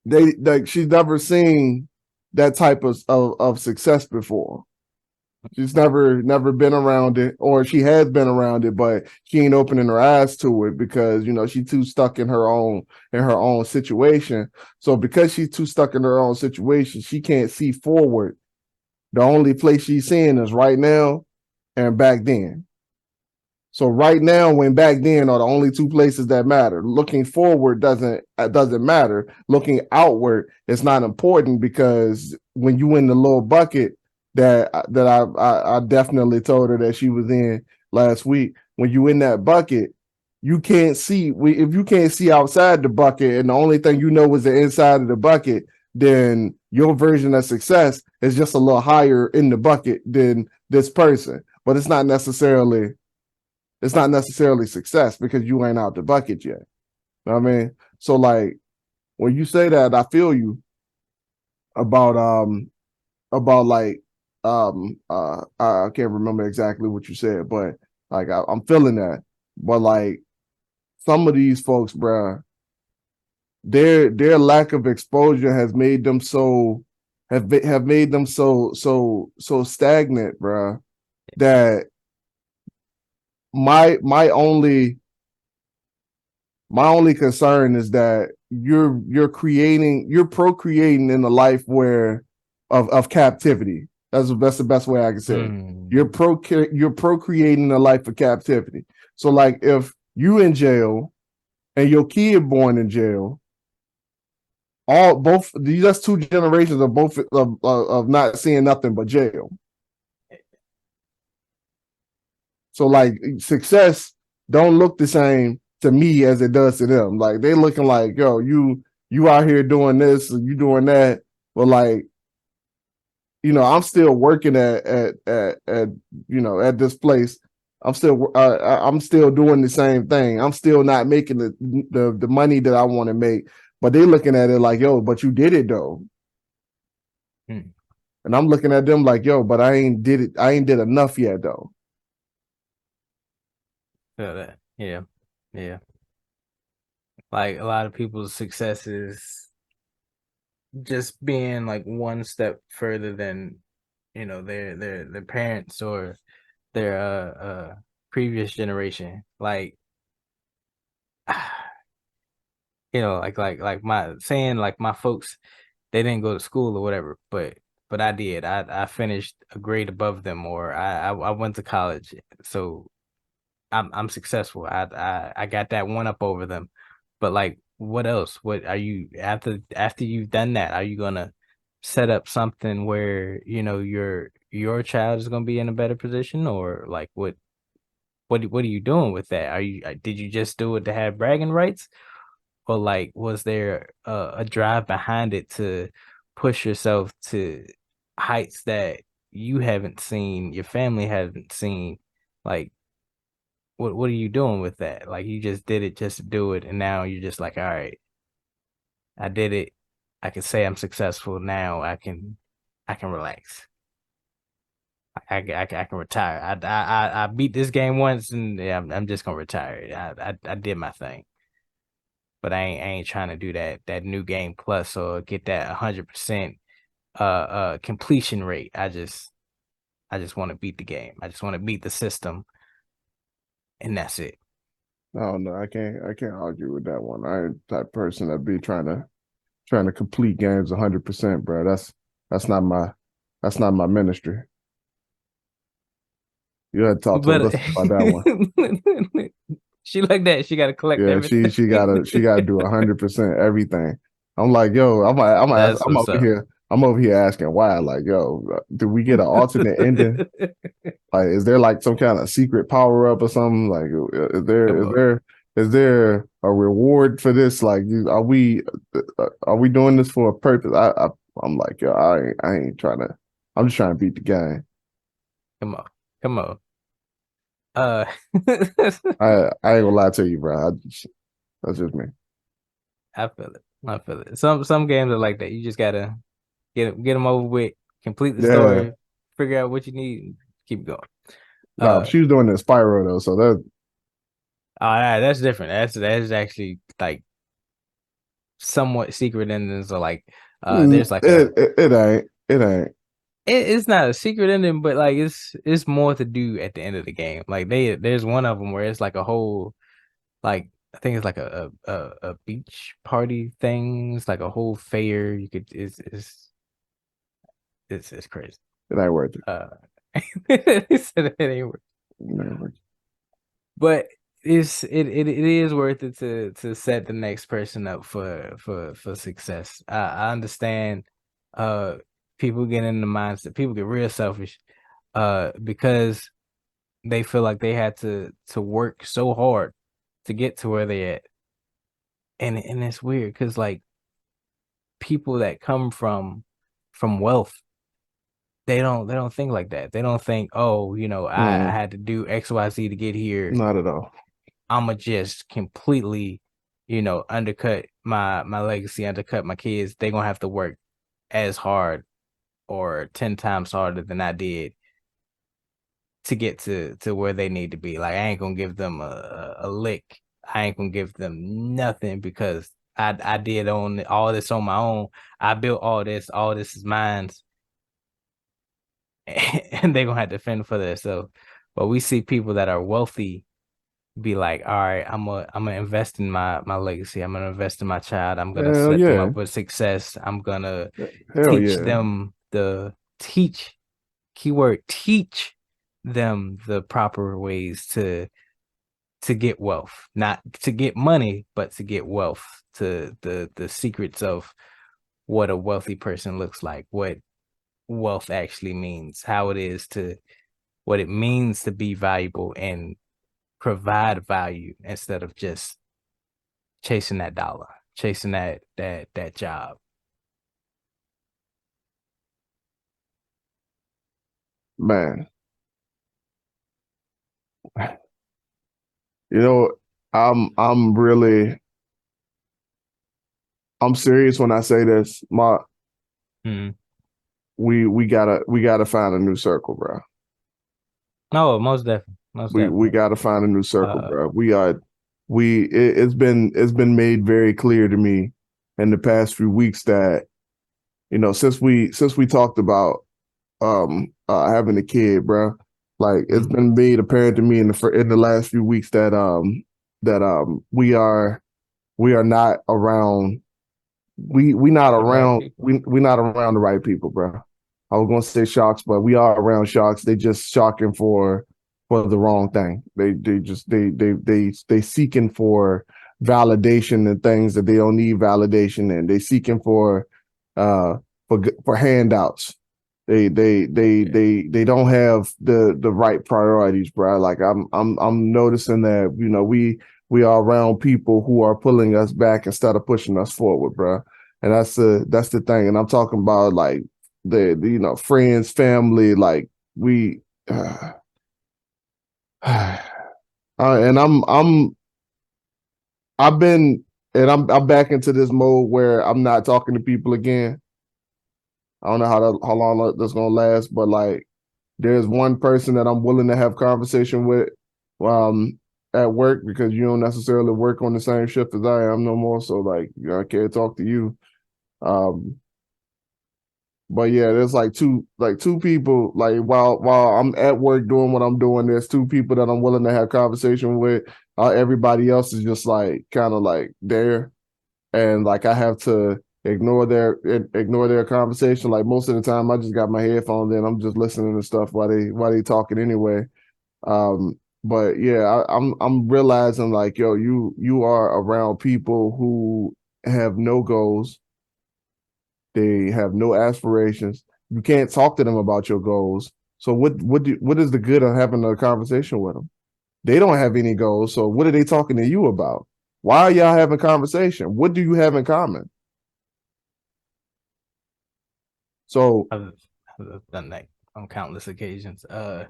they like, she's never seen that type of success before. She's never been around it, or she has been around it, but she ain't opening her eyes to it, because she's too stuck in her own situation. So because she's too stuck in her own situation, she can't see forward. The only place she's seeing is right now and back then. So right now and back then are the only two places that matter. Looking forward doesn't matter. Looking outward is not important, because when you in the little bucket that I definitely told her that she was in last week, when you in that bucket, you can't see. If you can't see outside the bucket, and the only thing you know is the inside of the bucket, then your version of success is just a little higher in the bucket than this person. But it's not necessarily success, because you ain't out the bucket yet. You know what I mean? So like, when you say that, I feel you about like, I can't remember exactly what you said, but like, I'm feeling that. But like, some of these folks, bruh, their lack of exposure has made them have made them so stagnant, bruh, that my only My only concern is that you're procreating in a life where of captivity. That's the best way I can say it. Mm. You're procreating a life of captivity. So like if you in jail and your kid born in jail, all both that's two generations of both of not seeing nothing but jail. So like success don't look the same to me as it does to them. Like they looking like, yo, you out here doing this, you doing that, but like, I'm still working at at this place. I'm still doing the same thing. I'm still not making the money that I want to make. But they looking at it like, yo, but you did it though. Mm. And I'm looking at them like, yo, but I ain't did it. I ain't did enough yet though. Feel that. Yeah. Yeah. Like a lot of people's success is just being like one step further than, their parents or their previous generation. Like like my saying like my folks, they didn't go to school or whatever, but I did. I finished a grade above them, or I went to college, so I'm successful. I got that one up over them. But like, what else? What are you after you've done that? Are you gonna set up something where your child is gonna be in a better position, or like what are you doing with that? Did you just do it to have bragging rights? Or like, was there a drive behind it to push yourself to heights that you haven't seen, your family hasn't seen? Like, what are you doing with that? Like, you just did it just to do it, and now you're just like, all right, I did it. I can say I'm successful now. I can relax. I can retire. I beat this game once, and yeah, I'm just gonna retire. I did my thing. But I ain't trying to do that new game plus or get that 100% completion rate. I just want to beat the game. I just want to beat the system, and that's it. I don't know. I can't argue with that one. I ain't the type of person that be trying to complete games 100%, bro. That's not my that's not my ministry. You had to talk to But Alyssa about that one. she like that. She got to collect Yeah, she everything. she gotta she gotta do 100% everything. I'm like, yo, That's I'm what's over up. here. I'm over here asking why. Like, yo, do we get an alternate ending? Like, is there like some kind of secret power up or something? Like, is there Come is on, there is there a reward for this? Like, are we doing this for a purpose? I'm like, yo, I ain't trying to. I'm just trying to beat the game. come on, come on. Uh, I ain't gonna lie to you, bro. That's just me. I feel it. I feel it. Some games are like that. You just gotta get them over with, complete the Yeah. story, figure out what you need, and keep going. No, Uh, she was doing the Spyro though, so that oh, that's different. That's actually like somewhat secret endings, or like there's like it ain't. it's not a secret ending, but like it's more to do at the end of the game. Like there's one of them where it's like a whole, like I think it's like a beach party thing. It's like a whole fair. You could it's crazy. It ain't worth it. Uh, he said it ain't worth, It ain't worth but it is worth it to set the next person up for success. I understand. Uh, People get in the mindset. People get real selfish. Because they feel like they had to work so hard to get to where they at, and it's weird because like people that come from wealth, they don't think like that. They don't think, oh, I Mm, had to do XYZ to get here. not at all. I'ma just completely, undercut my legacy, undercut my kids. They gonna have to work as hard or 10 times harder than I did to get to where they need to be. Like I ain't gonna give them a lick. I ain't gonna give them nothing because I did own all this on my own. I built all this. All this is mine, and they gonna have to fend for themselves. But we see people that are wealthy be like, all right, I'm gonna invest in my legacy. I'm gonna invest in my child. I'm gonna Hell set them yeah. up with success. I'm gonna Hell teach yeah. them the teach keyword teach them the proper ways to get wealth, not to get money, but to get wealth, to the secrets of what a wealthy person looks like, what wealth actually means, how it is to what it means to be valuable and provide value instead of just chasing that dollar, chasing that job. Man, you know, I'm really I'm serious when I say this. My Mm. we gotta find a new circle, bro. No, most definitely, most We definitely. gotta find a new circle, Uh, bro. It's been made very clear to me in the past few weeks that, since we talked about having a kid, bro. Like, it's mm, been made apparent to me in the last few weeks that we are not around we not the right around people. we not around the right people, bro. I was gonna say sharks, but we are around sharks. They just sharking for the wrong thing. They seeking for validation and things that they don't need validation in. They seeking uh for handouts. Yeah. They don't have the right priorities, bro. Like, I'm noticing that, we are around people who are pulling us back instead of pushing us forward, bro. And that's the thing. And I'm talking about, like, friends, family, like, we and I've been I'm back into this mode where I'm not talking to people again. I don't know how long that's gonna last, but, like, there's one person that I'm willing to have conversation with um at work, because you don't necessarily work on the same shift as I am no more. So, like, I can't talk to you. Um but yeah, there's like two people, like, while I'm at work doing what I'm doing, there's two people that I'm willing to have conversation with. Everybody else is just, like, kind of like there, and, like, I have to ignore their conversation. Like, most of the time, I just got my headphones in. I'm just listening to stuff while they talking anyway. But yeah, I'm realizing, like, yo, you are around people who have no goals. They have no aspirations. You can't talk to them about your goals. So what is the good of having a conversation with them? They don't have any goals. So what are they talking to you about? Why are y'all having conversation? What do you have in common? So I've, I've done that on countless occasions. I've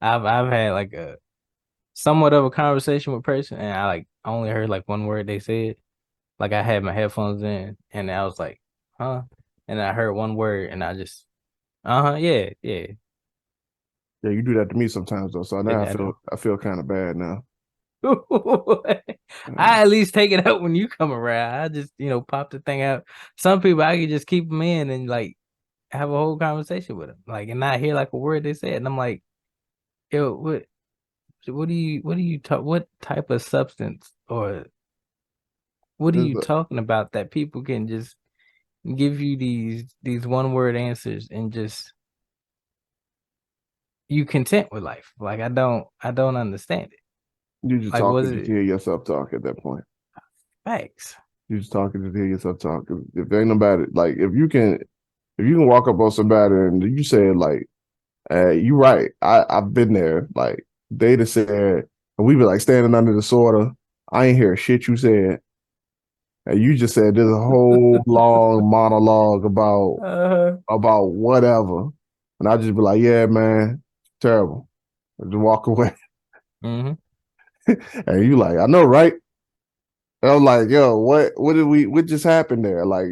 had like a somewhat of a conversation with a person, and I like only heard like one word they said. Like I had my headphones in, and I was like, "Huh," and I heard one word, and I just, yeah, yeah. yeah, you do that to me sometimes, though. So now I I feel do. I feel kind of bad now. I at least take it out when you come around. I just, pop the thing out. Some people I can just keep them in and like have a whole conversation with them, like, and not hear like a word they said. And I'm like, yo, what do you talk? What type of substance or what are There's you talking about that people can just give you these one word answers and just you content with life? Like I don't understand it. You just Like was talking just to it hear yourself talk at that point. facts? You just talking just to hear yourself talk. If ain't nobody, like, if you can walk up on somebody and you say, like, you right. I've been there. Like, they just said, and we be like standing under the sorta. I ain't hear shit you said. And you just said there's a whole long monologue about Uh, about whatever. And I just be like, yeah, man, terrible. And just walk away. mm-hmm. And you like, I know, right? And I'm like, yo, what just happened there? Like,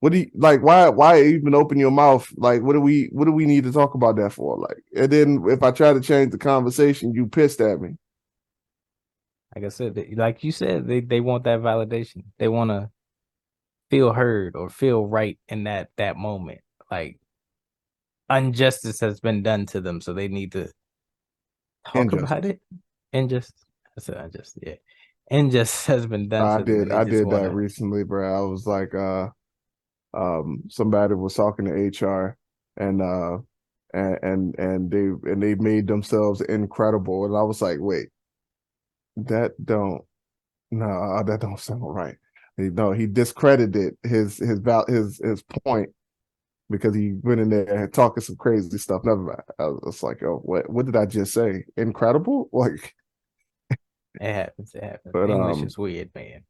what do you like? Why even open your mouth? Like, what do we need to talk about that for? Like, and then if I try to change the conversation, you pissed at me. Like I said, like you said, they want that validation. They want to feel heard or feel right in that moment. Like injustice has been done to them, so they need to talk about Injustice. it. Injustice. I said unjust. Yeah, injustice has been done to them, and they I just did want that to. recently, bro. I was like, somebody was talking to HR, and they made themselves incredible, and I was like, wait, that don't no, that don't sound right. No, he discredited his point because he went in there talking some crazy stuff. Never mind. I was like, oh, what did I just say? Incredible? Like, It happens. It happens. but English is weird, man.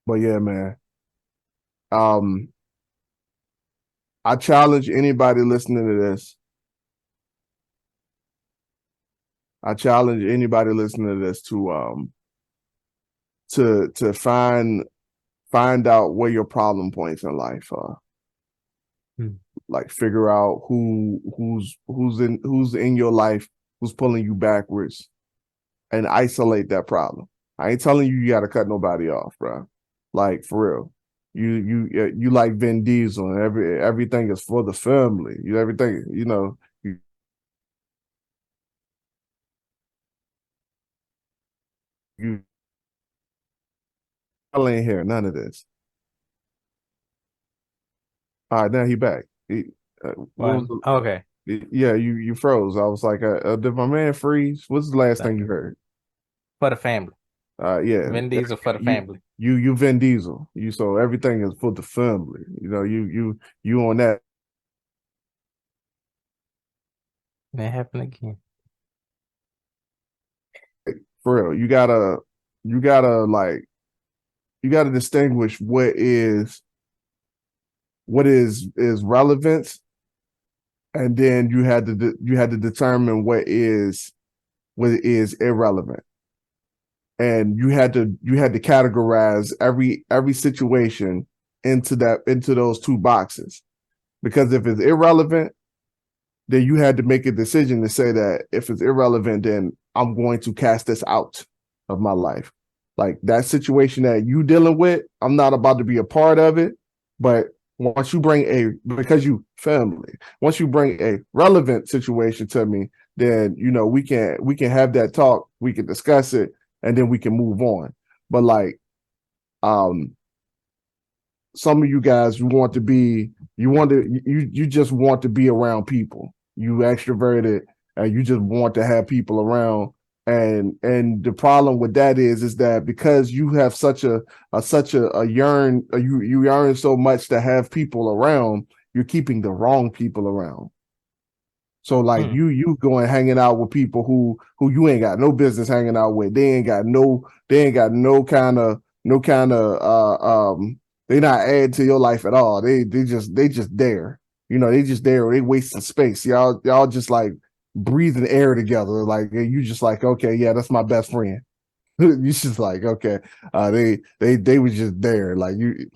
yeah, man. Um, I challenge anybody listening to this. I challenge anybody listening to this to find out where your problem points in life are. Like figure out who's in your life, who's pulling you backwards, and isolate that problem. I ain't telling you got to cut nobody off, bro. Like for real. You like Vin Diesel, and everything is for the family. Everything, you I ain't hear none of this. All right, now he back. What was Well, okay. yeah, you froze. I was like, did my man freeze? What's the last thing you heard? For the family. Yeah, Vin Diesel for the family. you Vin Diesel. You so everything is for the family. You on that. That happened again. For real. You gotta distinguish what is relevance, and then you had to determine what is irrelevant. And you had to categorize every situation into those two boxes. Because if it's irrelevant, then you had to make a decision to say that if it's irrelevant, then I'm going to cast this out of my life. Like that situation that you dealing with, I'm not about to be a part of it. But once you bring because you family, once you bring a relevant situation to me, then we can have that talk, we can discuss it, and then we can move on. But like, some of you guys, you just want to be around people. You extroverted, and you just want to have people around. And the problem with that is that because you have such a yearn, you yearn so much to have people around, you're keeping the wrong people around. So like you going hanging out with people who you ain't got no business hanging out with. They ain't got no kind of they not add to your life at all. They just there. They just there. They wasting space. Y'all just like breathing air together. Like you just like, okay, yeah, that's my best friend. You just like, okay, they was just there. Like you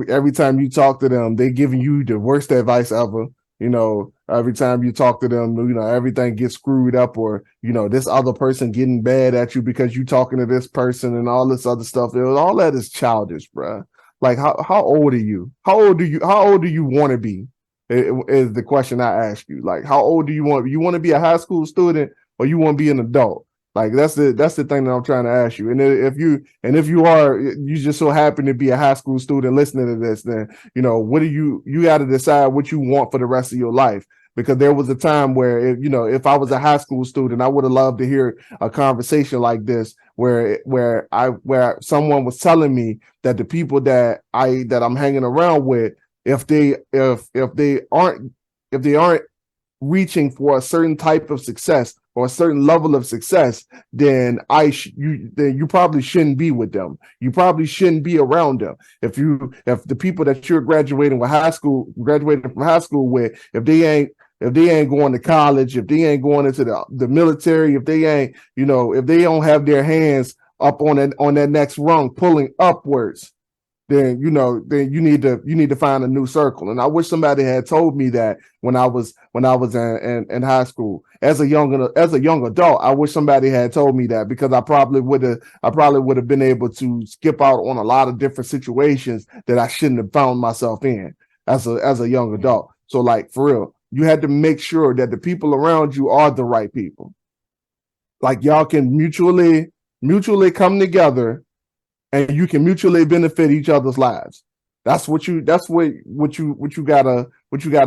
every time you talk to them, they giving you the worst advice ever. Every time you talk to them, everything gets screwed up, or this other person getting bad at you because you talking to this person and all this other stuff. All that is childish, bro. Like how old are you? How old do you want to be? Is the question I ask you. Like, how old do you want? You want to be a high school student, or you want to be an adult? Like that's the thing that I'm trying to ask you. And if you are, you just so happen to be a high school student listening to this, then what do you got to decide what you want for the rest of your life. Because there was a time where if I was a high school student, I would have loved to hear a conversation like this where someone was telling me that the people that I'm hanging around with, if they aren't reaching for a certain type of success or a certain level of success, then you probably shouldn't be with them. You probably shouldn't be around them. If the people that you're graduating from high school with, if they ain't going to college, if they ain't going into the military, if they ain't, if they don't have their hands up on that next rung pulling upwards, then then you need to find a new circle. And I wish somebody had told me that when I was in high school. As a young adult, I wish somebody had told me that, because I probably would have been able to skip out on a lot of different situations that I shouldn't have found myself in as a young adult. So like for real, You had to make sure that the people around you are the right people. Like y'all can mutually come together and you can mutually benefit each other's lives. That's what you gotta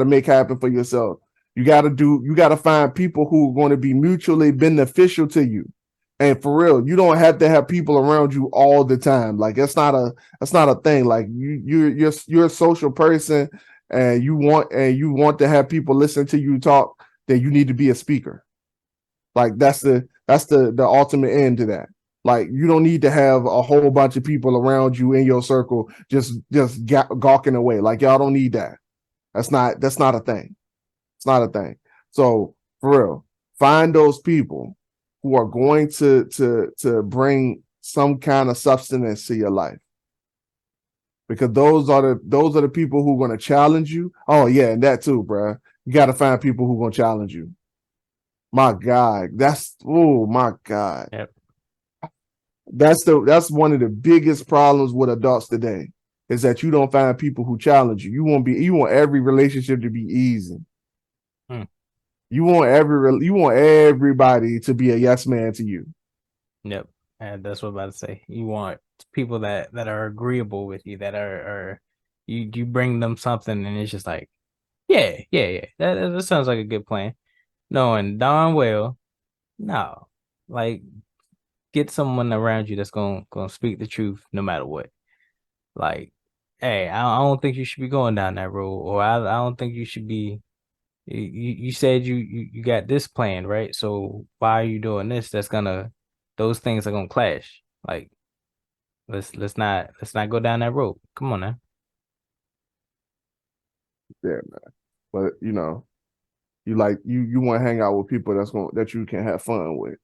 make happen for yourself. You gotta find people who are going to be mutually beneficial to you. And for real, you don't have to have people around you all the time. Like that's not a thing. Like you're a social person and you want to have people listen to you talk, then you need to be a speaker. Like that's the ultimate end to that. Like you don't need to have a whole bunch of people around you in your circle just gawking away. Like y'all don't need that. That's not a thing. It's not a thing. So for real, find those people who are going to bring some kind of substance to your life. Because those are the people who are going to challenge you. Oh yeah, and that too, bro. You got to find people who are going to challenge you. My God, oh my God. Yep. That's one of the biggest problems with adults today is that you don't find people who challenge you. You want every relationship to be easy. Hmm. You want everybody to be a yes man to you. Yep. And that's what I'm about to say. You want people that are agreeable with you, that are you bring them something and it's just like, yeah. That sounds like a good plan. Knowing darn well, no. Like get someone around you that's gonna speak the truth no matter what. Like, hey, I don't think you should be going down that road, or I don't think you should be. You said you got this plan, right? So why are you doing this? Those things are gonna clash. Like, let's not go down that road. Come on now. Yeah, man. But you want to hang out with people that you can have fun with.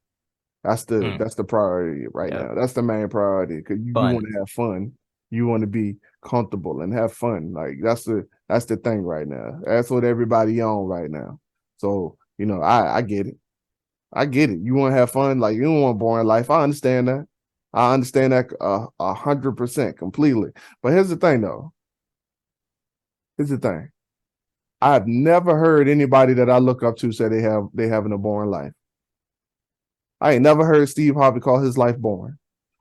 Mm, That's the priority right yep. now. That's the main priority because you want Fun. to have fun. You want to be comfortable and have fun. Like that's the thing right now. That's what everybody on right now. So I get it. I get it. You want to have fun. Like you don't want a boring life. I understand that. I understand that 100% completely. But here's the thing, though. Here's the thing. I've never heard anybody that I look up to say they having a boring life. I ain't never heard Steve Harvey call his life boring.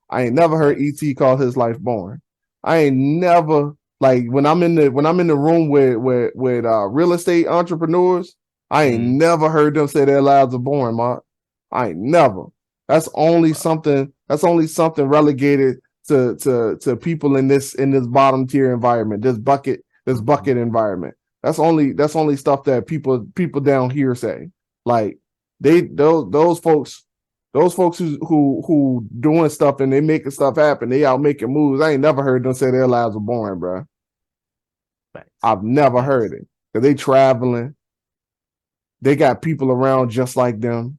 I ain't never heard Thanks. ET call his life boring. I ain't never like when I'm in the room with real estate entrepreneurs, I ain't Mm, never heard them say their lives are boring, Mark. I ain't never. That's only something relegated to people in this bottom tier environment, this bucket environment. That's only stuff that people down here say. Like those folks who doing stuff and they making stuff happen, they out making moves. I ain't never heard them say their lives are boring, bro. thanks. I've never heard Thanks. it. Cause they traveling, they got people around just like them.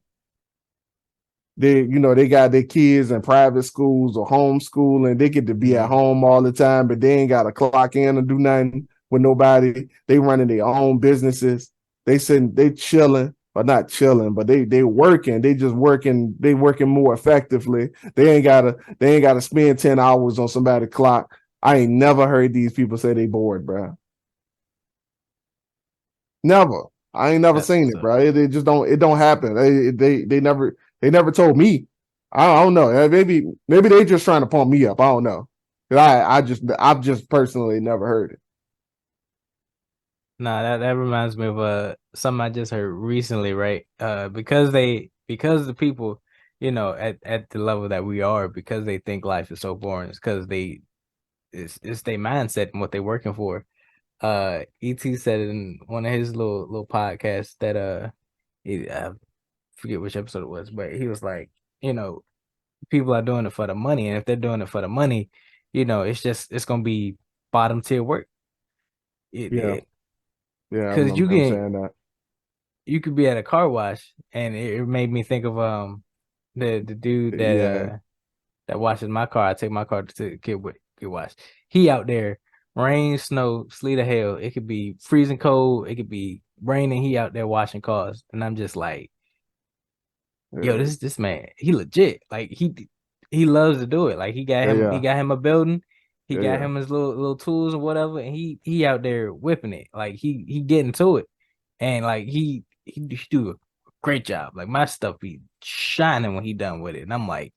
They got their kids in private schools or homeschooling. They get to be at Mm, home all the time, but they ain't got to clock in or do nothing with nobody. They running their own businesses. They chilling, but not chilling, but they working. They just working. They working more effectively. They ain't gotta spend 10 hours on somebody's clock. I ain't never heard these people say they bored, bro. Never. I ain't never that's seen what's it, up. bro. It don't happen. They never told me. I don't know. Maybe they just trying to pump me up. I don't know. I've just personally never heard it. Nah, that reminds me of something I just heard recently, right? Because the people, at the level that we are, because they think life is so boring, it's because it's their mindset and what they're working for. ET said in one of his little podcasts that I forget which episode it was, but he was like, you know, people are doing it for the money, and if they're doing it for the money, it's gonna be bottom tier work. Yeah, It yeah. I because remember him saying that. you could be at a car wash, and it made me think of the dude Yeah, that washes my car. I take my car to get washed. He out there, rain, snow, sleet, or hail. It could be freezing cold. It could be raining. He out there washing cars, and I'm just like, yo, yeah, this man, he legit. Like he loves to do it. Like he yeah, got him a building. He yeah, got yeah. him his little tools or whatever, and he out there whipping it. Like he getting to it. and like he do a great job. Like my stuff be shining when he done with it, and I'm like,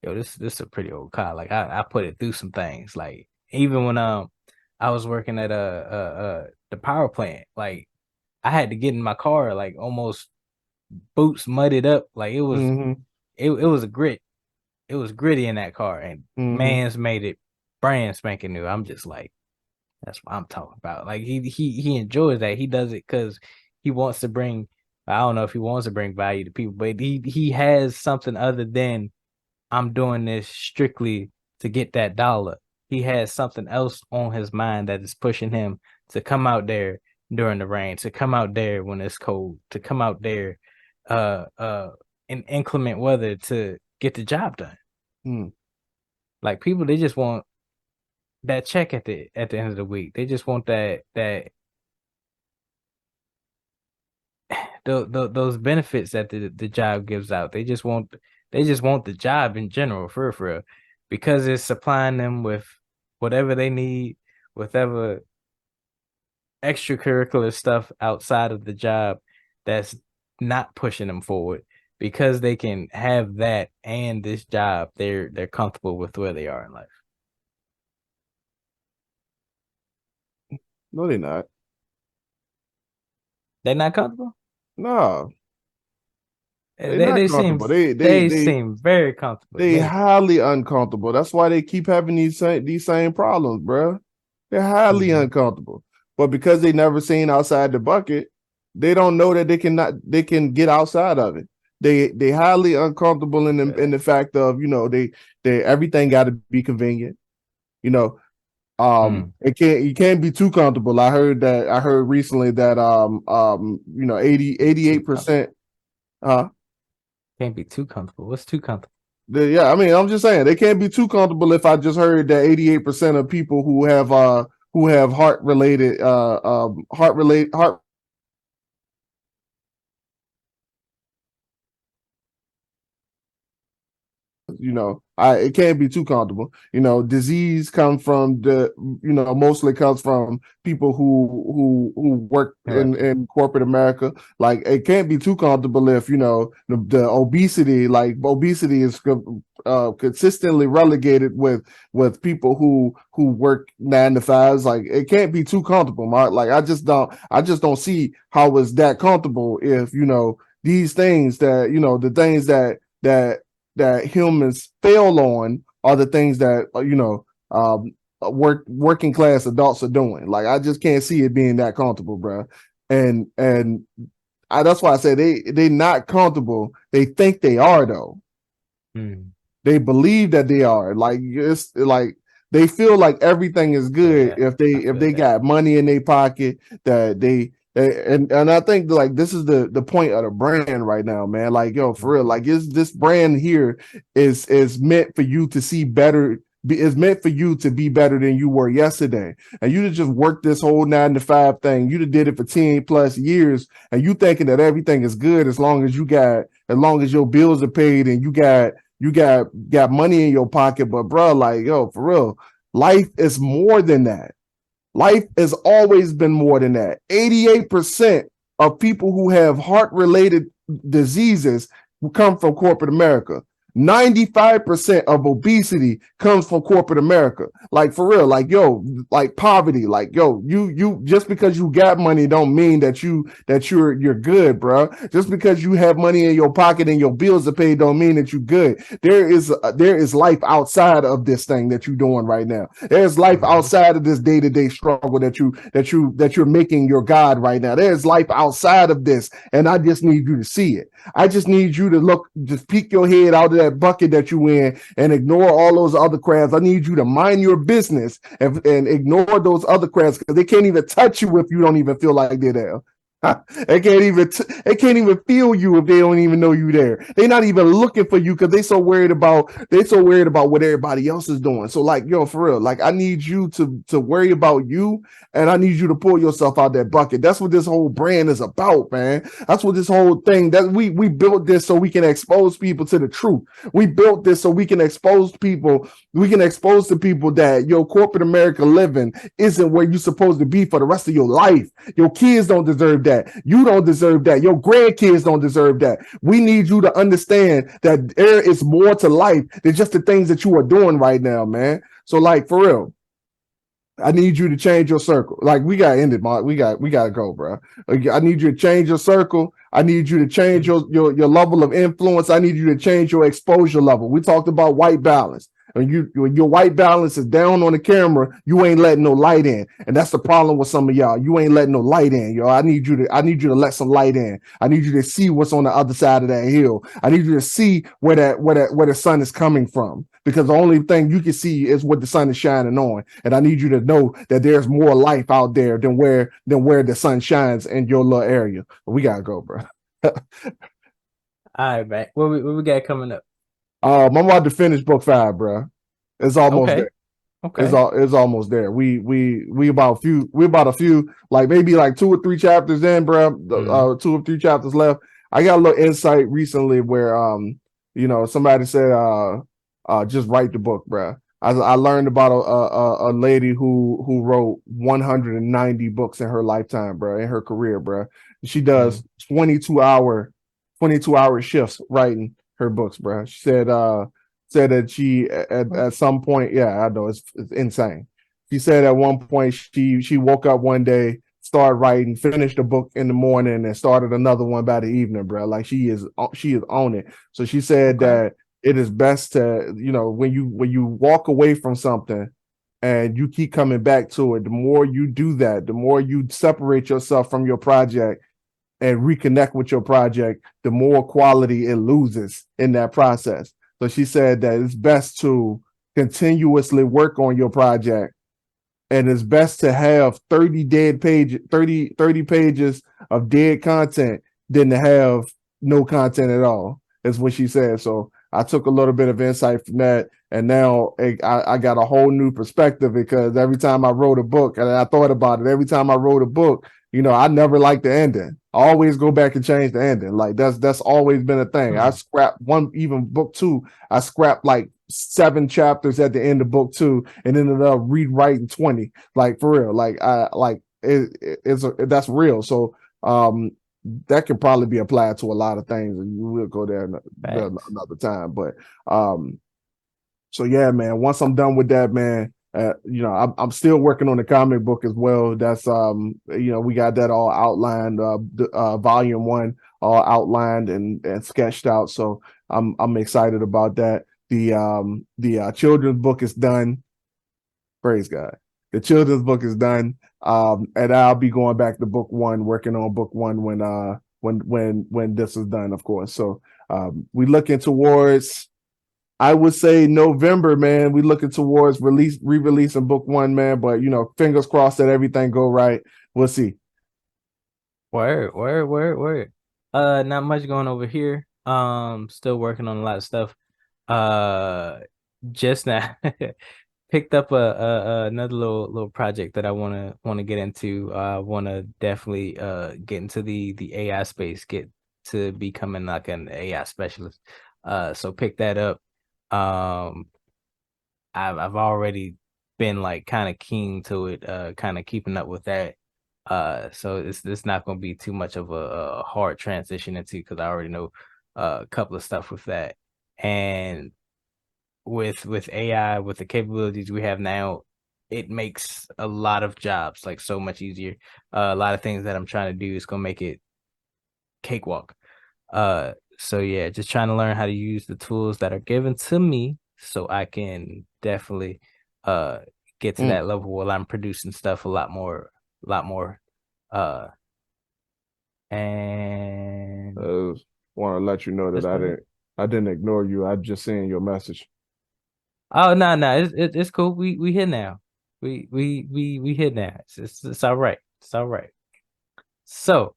yo, this is a pretty old car. Like I put it through some things. Like even when I was working at the power plant, like I had to get in my car like almost boots muddied up. Like Mm-hmm. it was a grit. It was gritty in that car, and Mm-hmm. man's made it brand spanking new. I'm just like, that's what I'm talking about. Like he enjoys that. He does it because he wants to bring. I don't know if he wants to bring value to people, but he has something other than I'm doing this strictly to get that dollar. He has something else on his mind that is pushing him to come out there during the rain, to come out there when it's cold, to come out there in inclement weather to get the job done. Mm-hmm. Like people, they just want that check at the end of the week. They just want that those benefits that the job gives out. They just want the job in general for real, because it's supplying them with whatever they need, whatever extracurricular stuff outside of the job that's not pushing them forward. Because they can have that and this job, they're comfortable with where they are in life. No, they're not. They're not comfortable. No, they're They not they seem comfortable. They they they they seem very comfortable to they me. highly uncomfortable. That's why they keep having these same problems, bro. They're highly Mhm. uncomfortable. But because they never seen outside the bucket, they don't know that they can get outside of it. They highly uncomfortable in the fact of, they everything got to be convenient. You know, Mm. it can't you can't be too comfortable. I heard recently that 80 Be eighty too eight comfortable. percent uh Can't be too comfortable. What's too comfortable? yeah, I mean, I'm just saying they can't be too comfortable. If I just heard that 88% of people who have heart it can't be too comfortable. Disease comes from mostly comes from people who work Yeah. in corporate America. Like it can't be too comfortable if the obesity, like obesity is consistently relegated with people who work 9 to 5s. Like it can't be too comfortable. Like I just don't see how it's that comfortable if these things that the things that humans fail on are the things that working class adults are doing. Like I just can't see it being that comfortable, bro. And that's why I say they not comfortable. They think they are though. Mm. They believe that they are. Like it's like they feel like everything is good Yeah. if I feel they that. got money in their pocket that and I think like this is the point of the brand right now, man. Like yo, for real, Mhm. like is this brand here is meant for you to see better. Is meant for you to be better than you were yesterday, and you just work this whole 9 to 5 thing. You did it for 10 plus years, and you thinking that everything is good as long as your bills are paid and you got money in your pocket. But bro, like yo, for real, life is more than that. Life has always been more than that. 88% of people who have heart related diseases come from corporate America. 95% of obesity comes from corporate America. Like for real, like yo, like poverty, like yo, you just because you got money don't mean that you're good, bro. Just because you have money in your pocket and your bills are paid don't mean that you're good. There is life outside of this thing that you're doing right now. There's life Mhm. outside of this day-to-day struggle that you're making your God right now. There's life outside of this, and I just need you to see it. I just need you to just peek your head out of that bucket that you in and ignore all those other crabs. I need you to mind your business and ignore those other crabs because they can't even touch you if you don't even feel like they're there. They can't even feel you if they don't even know you there. They're not even looking for you because they so worried about what everybody else is doing. So like yo, for real, like I need you to worry about you, and I need you to pull yourself out that bucket. That's what this whole brand is about, man. That's what this whole thing that we built this so we can expose people to the truth. We built this so we can expose people. We can expose to people that your corporate America living isn't where you're supposed to be for the rest of your life. Your kids don't deserve that. that. You don't deserve that. Your grandkids don't deserve that. We need you to understand that there is more to life than just the things that you are doing right now, man. So, like, for real, I need you to change your circle. Like, we gotta end it, Mark. We gotta go, bro. I need you to change your circle. I need you to change your level of influence. I need you to change your exposure level. We talked about white balance. When your white balance is down on the camera, you ain't letting no light in, and that's the problem with some of y'all. You ain't letting no light in, yo. I need you to let some light in. I need you to see what's on the other side of that hill. I need you to see where the sun is coming from, because the only thing you can see is what the sun is shining on. And I need you to know that there's more life out there than where the sun shines in your little area. But we gotta go, bro. All right, man. What we got coming up? I'm about to finish book 5, bro. It's almost there. Okay. It's almost there. We about a few, like maybe like 2 or 3 chapters in, bro. 2 or 3 chapters left. I got a little insight recently where somebody said just write the book, bro. I learned about a lady who wrote 190 books in her lifetime, bro, in her career, bro. She does 22-hour shifts writing her books, bro. She said that she at some point, yeah, I know it's insane. She said at one point she woke up one day, started writing, finished a book in the morning, and started another one by the evening, bro. Like, she is on it. So she said that it is best to, when you walk away from something and you keep coming back to it, the more you do that, the more you separate yourself from your project and reconnect with your project, the more quality it loses in that process. So she said that it's best to continuously work on your project, and it's best to have 30 pages of dead content than to have no content at all. Is what she said. So I took a little bit of insight from that, and now I got a whole new perspective, because every time I wrote a book, and I thought about it, every time I wrote a book, I never liked the ending. I always go back and change the ending. Like, that's always been a thing. I scrapped even book 2. I scrapped like 7 chapters at the end of book 2 and ended up rewriting 20. Like, for real. Like, that's real. So that could probably be applied to a lot of things, and we'll go there another time. But so yeah, man. Once I'm done with that, man, I'm still working on the comic book as well. That's we got that all outlined, volume 1 all outlined and sketched out. So I'm excited about that. The children's book is done. Praise God. The children's book is done. And I'll be going back to book 1, working on book 1 when this is done, of course. So we looking towards, I would say, November, man. We looking towards re-releasing book 1, man. But fingers crossed that everything go right. We'll see. Word. Not much going over here. Still working on a lot of stuff. Just now picked up another little project that I wanna get into. I wanna definitely get into the AI space, get to becoming like an AI specialist. So pick that up. I've already been like kind of keen to it, kind of keeping up with that. So it's not gonna be too much of a hard transition into, because I already know a couple of stuff with that. And with AI, with the capabilities we have now, it makes a lot of jobs like so much easier. A lot of things that I'm trying to do is gonna make it cakewalk. So yeah, just trying to learn how to use the tools that are given to me, so I can definitely get to that level where I'm producing stuff a lot more. And want to let you know that I didn't ignore you. I just seen your message. Oh no, it's cool. We here now. We here now. It's all right. It's all right. So,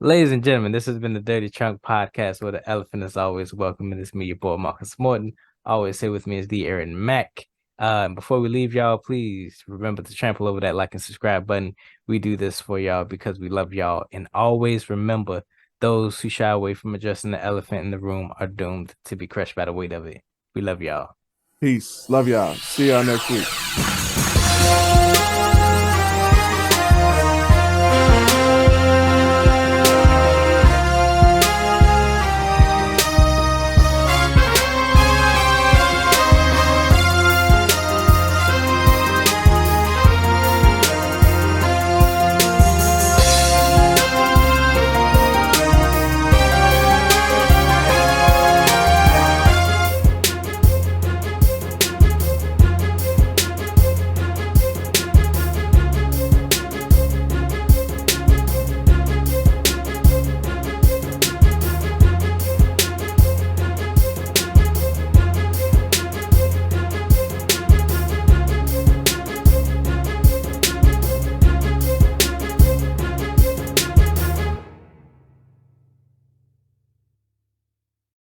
ladies and gentlemen, this has been the Dirty Trunk Podcast, where the elephant is always welcome. And it's me, your boy Marcus Morton. Always here with me is the Aaron Mack. Before we leave, y'all, please remember to trample over that like and subscribe button. We do this for y'all because we love y'all. And always remember, those who shy away from addressing the elephant in the room are doomed to be crushed by the weight of it. We love y'all. Peace. Love y'all. See y'all next week.